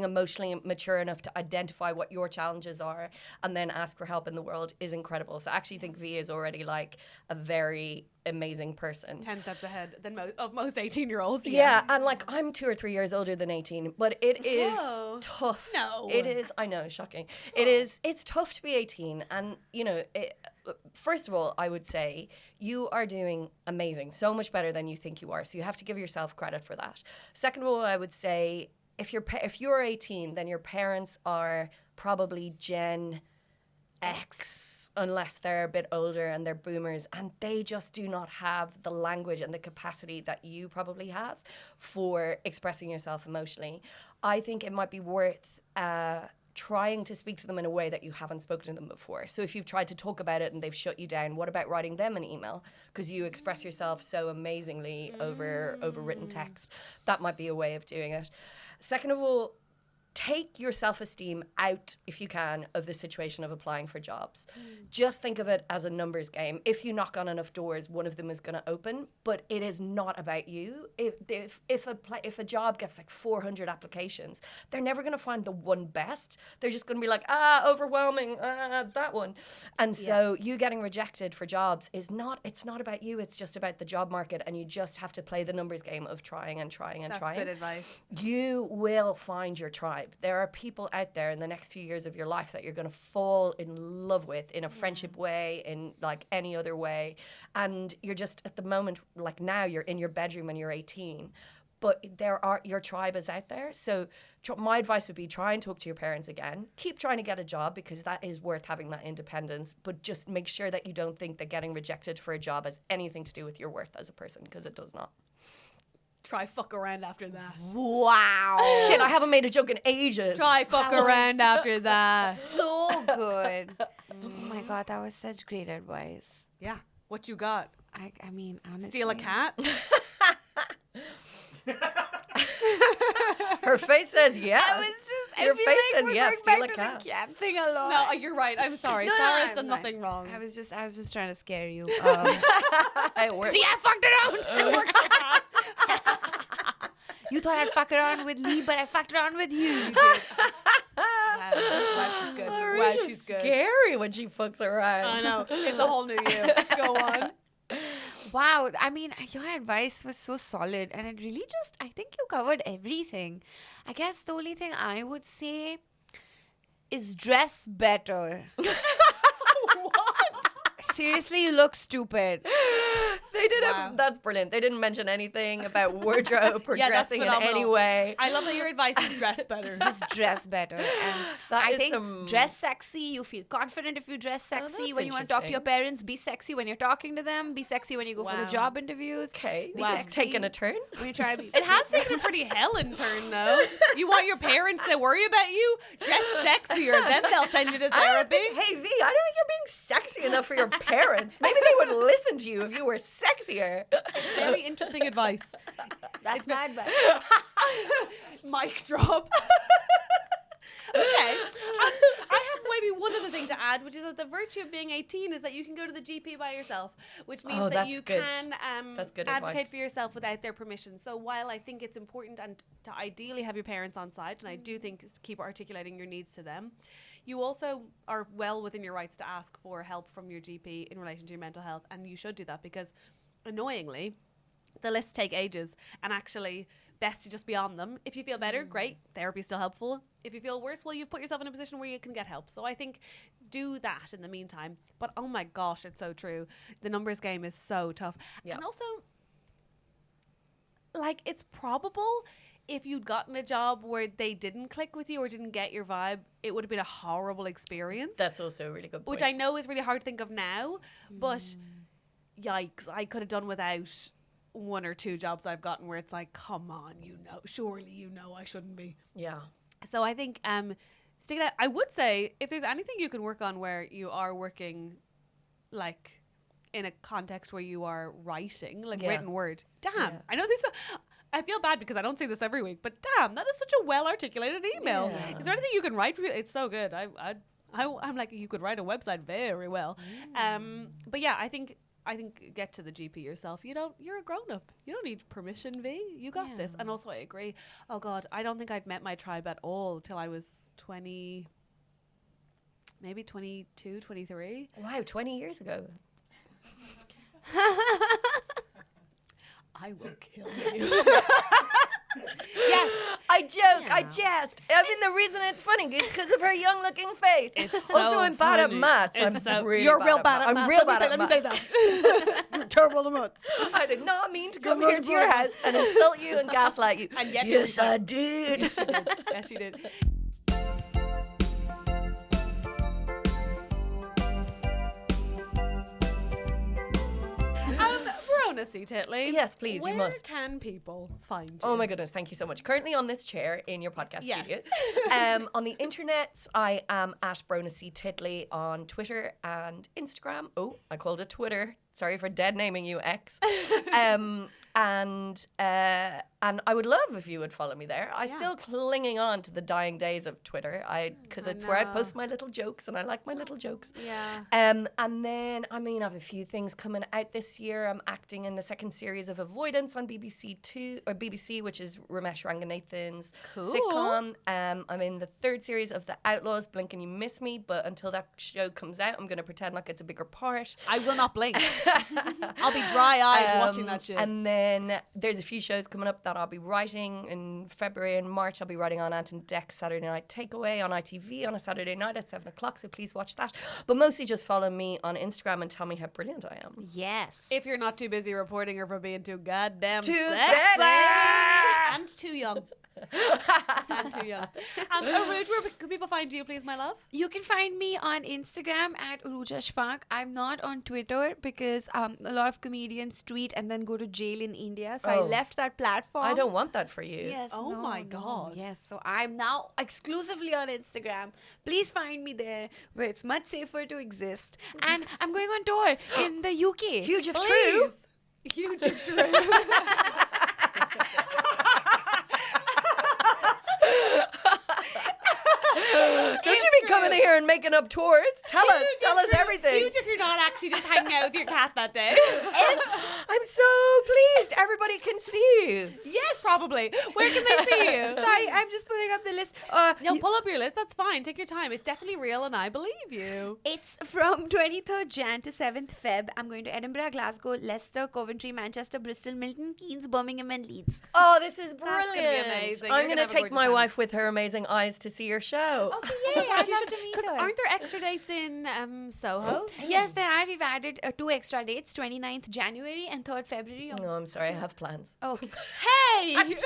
H: emotionally mature enough to identify what your challenges are and then ask for help in the world is incredible. So I actually think V is already like a very amazing person.
A: 10 steps ahead than of most 18-year-olds.
H: Yeah, and like I'm 2 or 3 years older than 18, but it is tough.
A: No.
H: It is, I know, shocking. It's tough to be 18. And, you know, first of all, I would say you are doing amazing, so much better than you think you are. So you have to give yourself credit for that. Second of all, I would say if you're 18, then your parents are probably Gen X, unless they're a bit older and they're boomers, and they just do not have the language and the capacity that you probably have for expressing yourself emotionally. I think it might be worth trying to speak to them in a way that you haven't spoken to them before. So if you've tried to talk about it and they've shut you down, what about writing them an email? Because you express yourself so amazingly over written text. That might be a way of doing it. Second of all, take your self-esteem out, if you can, of the situation of applying for jobs. Just think of it as a numbers game. If you knock on enough doors, one of them is going to open, but it is not about you. If a job gets like 400 applications, they're never going to find the one best. They're just going to be like, overwhelming, that one. And so you getting rejected for jobs it's not about you, it's just about the job market, and you just have to play the numbers game of trying and trying and trying.
A: That's good advice.
H: You will find your tribe. There are people out there in the next few years of your life that you're going to fall in love with in a friendship way, in like any other way. And you're just at the moment, like now you're in your bedroom when you're 18, but your tribe is out there. So my advice would be try and talk to your parents again. Keep trying to get a job because that is worth having that independence, but just make sure that you don't think that getting rejected for a job has anything to do with your worth as a person, because it does not.
A: Try fuck around after that.
B: Wow.
H: Shit, I haven't made a joke in ages.
A: Try fuck around after that.
B: So good. Oh my God, that was such great advice.
A: Yeah. What you got?
B: I mean, honestly.
A: Steal a cat?
H: Her face says yes. Your face says yes. Steal a
B: the
H: cat.
B: cat thing a lot.
A: No, you're right. I'm sorry.
B: No,
A: Sarah's
B: I'm
A: done
B: right.
A: nothing wrong.
B: I was just trying to scare you.
H: It works.
B: See, I fucked around. You thought I'd fuck around with Lee, but I fucked around with you. You did.
A: Wow, she's good. Wow, she's good.
H: Scary when she fucks around.
A: I know. It's a whole new you. Go on.
B: Wow, I mean, your advice was so solid, and it really I think you covered everything. I guess the only thing I would say is dress better. Seriously, you look stupid.
H: They didn't. That's brilliant. They didn't mention anything about wardrobe or
A: Yeah, that's
H: dressing in
A: phenomenal.
H: any way.
A: I love that your advice is dress better.
B: Just dress better. And
H: That
B: I
H: is
B: think
H: some-
B: dress sexy. You feel confident if you dress sexy.
H: that's
B: When you want to talk to your
H: interesting.
B: parents, be sexy when you're talking to them. Be sexy when you go for the
A: Wow.
B: job interviews.
H: Okay,
B: Be
H: this is
B: sexy
H: taking a turn.
B: when you're trying to be.
A: It has taken a pretty Helen turn, though. You want your parents to worry about you? Dress sexier, then they'll send you to therapy.
H: Hey V, I don't think you're being sexy enough for your parents. Maybe they would listen to you if you were sexier.
A: Very interesting advice.
B: That's my advice.
A: Mic drop. Okay. I have maybe one other thing to add, which is that the virtue of being 18 is that you can go to the GP by yourself, which means that
H: that's
A: you
H: good.
A: can
H: That's good
A: advocate
H: advice.
A: for yourself without their permission. So while I think it's important and to ideally have your parents on side, and I do think is to keep articulating your needs to them, you also are well within your rights to ask for help from your GP in relation to your mental health, and you should do that because, annoyingly, the lists take ages, and actually best to just be on them. If you feel better, great, therapy's still helpful. If you feel worse, well, you've put yourself in a position where you can get help. So I think do that in the meantime. But oh my gosh, it's so true. The numbers game is so tough.
H: Yeah.
A: And also, like, it's probable if you'd gotten a job where they didn't click with you or didn't get your vibe, it would have been a horrible experience.
H: That's also a really good point.
A: Which I know is really hard to think of now, but yikes, I could have done without one or two jobs I've gotten where it's like, come on, surely I shouldn't be.
H: Yeah.
A: So I think stick it out. I would say if there's anything you can work on where you are working like in a context where you are writing, like
H: Yeah.
A: written word. Damn,
H: Yeah.
A: I know this. I feel bad because I don't say this every week, but damn, that is such a well articulated email.
H: Yeah.
A: Is there anything you can write for you? It's so good. I'm like, you could write a website very well. But yeah, I think get to the GP yourself. You're a grown up. You don't need permission, V. You got this. And also I agree. Oh God, I don't think I'd met my tribe at all till I was 20, maybe 22, 23.
H: Wow, 20 years ago.
A: I will kill you. Yes.
H: I joke, I jest. I mean, the reason it's funny is because of her young-looking face. Also,
A: so
H: I'm bad at
A: funny.
H: maths.
A: It's
H: I'm
A: so-
H: really
G: You're
H: bad
G: real
H: at
G: bad at
H: maths.
G: maths.
H: I'm real bad at
G: Let me
H: maths.
G: say that. You're terrible at maths.
H: I did not mean to come
G: Come
H: here
G: on,
H: to your
G: boy.
H: house and insult you and gaslight you.
A: And yet
H: yes, I did.
A: Yes, you did. Brona C Titley.
H: Yes, please, you
A: Where
H: must.
A: can people find you?
H: Oh my goodness, thank you so much. Currently on this chair in your podcast
A: Yes.
H: studio. On the internet, I am at Brona C Titley on Twitter and Instagram. Oh, I called it Twitter. Sorry for dead naming you X. And I would love if you would follow me there. I'm still clinging on to the dying days of Twitter, because it's where I post my little jokes, and I like my little jokes.
A: Yeah.
H: And then, I have a few things coming out this year. I'm acting in the second series of Avoidance on BBC, which is Ramesh Ranganathan's sitcom. I'm in the third series of The Outlaws, Blink and You Miss Me, but until that show comes out, I'm going to pretend like it's a bigger part.
A: I will not blink. I'll be dry-eyed watching that shit.
H: And then there's a few shows coming up that I'll be writing in February and March. I'll be writing on Ant and Dec's Saturday Night Takeaway on ITV on a Saturday night at 7 o'clock, so please watch that. But mostly just follow me on Instagram and tell me how brilliant I am.
B: Yes.
A: If you're not too busy reporting or for being too goddamn
H: Too
A: sexy.
H: sexy!
A: And too young. And too young. Urooj, where can people find you, please, my love?
B: You can find me on Instagram at Urooj Ashfaq. I'm not on Twitter because a lot of comedians tweet and then go to jail in India. So I left that platform.
H: I don't want that for you.
B: Yes.
A: Oh
B: no,
A: my
B: no.
A: God.
B: Yes. So I'm now exclusively on Instagram. Please find me there where it's much safer to exist. And I'm going on tour in the UK.
H: Huge if
A: Please.
H: true.
A: Huge if true.
H: Don't you be coming here and making up tours. Tell us everything.
A: Huge if you're not actually just hanging out with your cat that day.
H: I'm so pleased. Everybody can see you.
A: Yes, probably. Where can they see you?
B: Sorry, I'm just pulling up the list.
A: No, pull up your list. That's fine. Take your time. It's definitely real, and I believe you.
B: It's from 23rd Jan to 7th Feb. I'm going to Edinburgh, Glasgow, Leicester, Coventry, Manchester, Bristol, Milton Keynes, Birmingham, and Leeds.
H: Oh, this is
A: That's
H: brilliant.
A: gonna be amazing.
H: I'm
A: You're
H: going
A: gonna
H: to
A: have a
H: take
A: gorgeous
H: my
A: time.
H: wife with her amazing eyes to see your show.
B: Okay, yay, I'd love to meet
A: Because
B: her.
A: aren't there extra dates in Soho?
B: Yes, there are. We've added 2 extra dates, 29th January and 3rd February.
H: No, I'm sorry. I have plans.
B: Oh,
A: Hey! Huge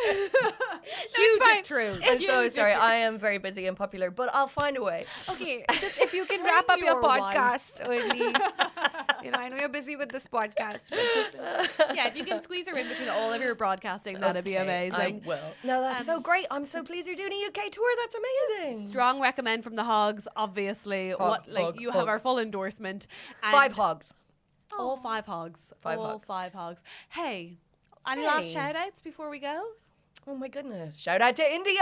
A: if true.
H: I'm so sorry. I am very busy and popular, but I'll find a way.
B: okay. Just if you can wrap up your
A: your wife.
B: podcast early. I know you're busy with this podcast, but just
A: Yeah, if you can squeeze her in between all of your broadcasting, that'd be
H: Okay,
A: amazing.
H: I will. No, that's so great. I'm so pleased you're doing a UK tour. That's amazing.
A: Strong recommend from the Hogs, obviously. You have our full endorsement. And
H: 5 hogs.
A: All 5 Hogs.
H: Five
A: all
H: Hogs.
A: 5 Hogs. Hey, any last
H: Hey.
A: shout outs before we go?
H: Oh my goodness. Shout out to India.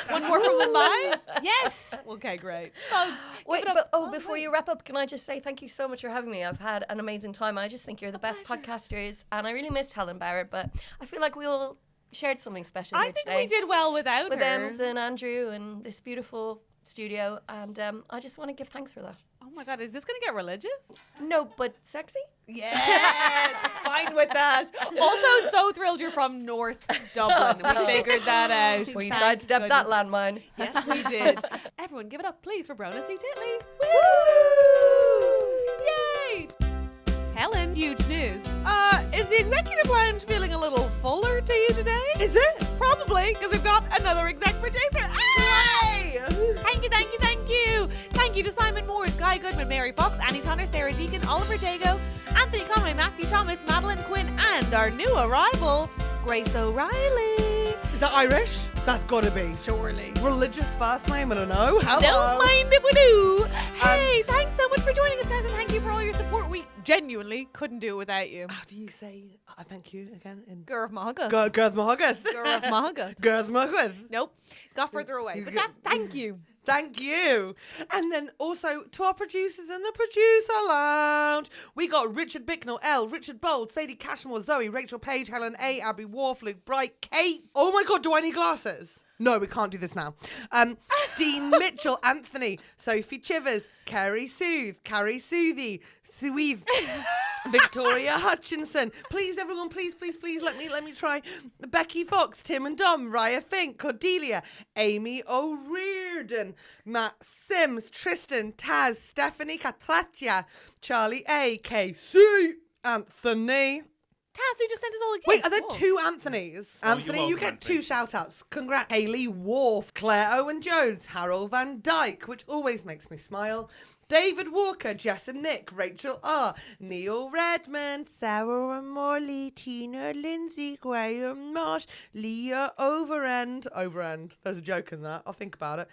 A: One more from Mumbai?
B: yes.
A: Okay, great. Folks,
H: Wait,
A: give it up.
H: but before you wrap up, can I just say thank you so much for having me? I've had an amazing time. I just think you're the best podcasters, and I really missed Helen Barrett, but I feel like we all shared something special
A: I
H: here
A: think
H: today.
A: we did well without
H: with
A: her.
H: Ems and Andrew and this beautiful studio, and I just want to give thanks for that.
A: Oh my God, is this going to get religious?
H: No, but sexy?
A: Yes, fine with that. Also, so thrilled you're from North Dublin. We figured that out.
H: We
A: Thank
H: sidestepped that
A: goodness.
H: landmine.
A: Yes, we did. Everyone, give it up, please, for Brona C Titley. Yay! Helen, huge news. Is the executive lounge feeling a little fuller to you today?
G: Is it?
A: Probably, because we've got another exec producer.
G: Hey!
A: Thank you, thank you, thank you. Thank you to Simon Moore, Guy Goodman, Mary Fox, Annie Tonner, Sarah Deakin, Oliver Jago, Anthony Conway, Matthew Thomas, Madeline Quinne, and our new arrival, Grace O'Reilly.
G: Is that Irish? That's gotta be.
A: Surely.
G: Religious first name, I don't know. Hello.
A: Don't mind if we do. Hey, thanks so much for joining us, guys, and thank you for all your support. We genuinely couldn't do it without you.
G: How do you say thank you again? In
A: Gurv Mahaga.
G: Gurth Mahagat.
A: Gurv Mahaga.
G: Gurth Mahagat.
A: Nope. Got further away. But that, thank you.
G: Thank you. And then also to our producers in the producer lounge. We got Richard Bicknell, Elle, Richard Bold, Sadie Cashmore, Zoe, Rachel Page, Helen A, Abby Wharf, Luke Bright, Kate. Oh my God, do I need glasses? No, we can't do this now. Dean Mitchell, Anthony, Sophie Chivers, Carrie Sooth, Carrie Soothy, Sueve, Victoria Hutchinson. Please, everyone, please, let me try. Becky Fox, Tim and Dom, Raya Fink, Cordelia, Amy O'Riordan, Matt Sims, Tristan, Taz, Stephanie Catratia, Charlie A, KC, Anthony.
A: Taz, who just sent us all a gift.
G: Wait, are there
A: Whoa.
G: 2 Anthonys?
D: Oh,
G: Anthony,
D: you're
G: you
D: welcome,
G: get 2
D: Anthony.
G: shout-outs. Congrats. Hayley Wharf, Claire Owen-Jones, Harald van Dijk, which always makes me smile. David Walker, Jess and Nick, Rachel R, Neil Redmond, Sarah and Morley, Tina Lindsay, Graham Marsh, Leah Overend. There's a joke in that. I'll think about it.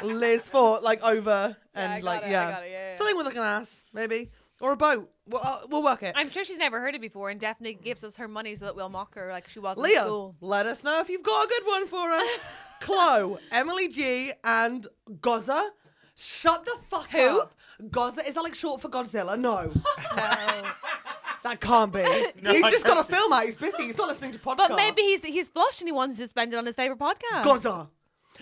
G: Liz Fort, like over and
A: I got
G: like,
A: it,
G: yeah.
A: I got it, yeah.
G: Something with like an ass, maybe. Or a boat. We'll work it.
F: I'm sure she's never heard it before and definitely gives us her money so that we'll mock her like she was in
G: Leah,
F: school.
G: let us know if you've got a good one for us. Chloe, Emily G, and Goza. Shut the fuck up. Goza, is that like short for Godzilla? No.
F: No.
G: That can't be. He's just got a film out. He's busy. He's not listening to podcasts.
F: But maybe he's flushed and he wants to spend it on his favourite podcast.
G: Goza.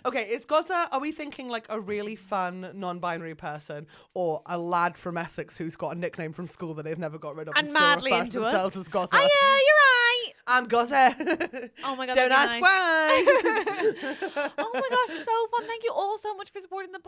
G: Okay, is Goza, are we thinking like a really fun non-binary person or a lad from Essex who's got a nickname from school that they've never got rid of
F: And
G: still
F: madly
G: refer to
F: into
G: themselves
F: us.
G: as Goza?
F: Oh yeah, you're right.
G: I'm Goza.
F: Oh my god,
G: Don't
F: that'd
G: ask
F: be
G: why.
F: Oh my gosh, it's so fun. Thank you all so much for supporting the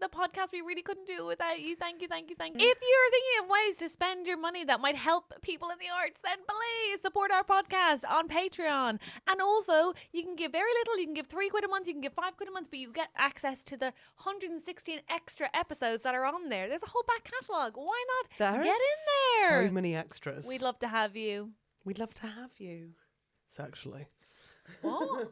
F: podcast. We really couldn't do it without you. Thank you. If you're thinking of ways to spend your money that might help people in the arts, then please support our podcast on Patreon. And also, you can give very little. You can give £3 a month. You can give £5 a month, but you get access to the 116 extra episodes that are on there. There's a whole back catalogue. Why not
G: There
F: get
G: are
F: in there?
G: so many extras.
F: We'd love to have you.
G: We'd love to have you. Sexually.
F: What?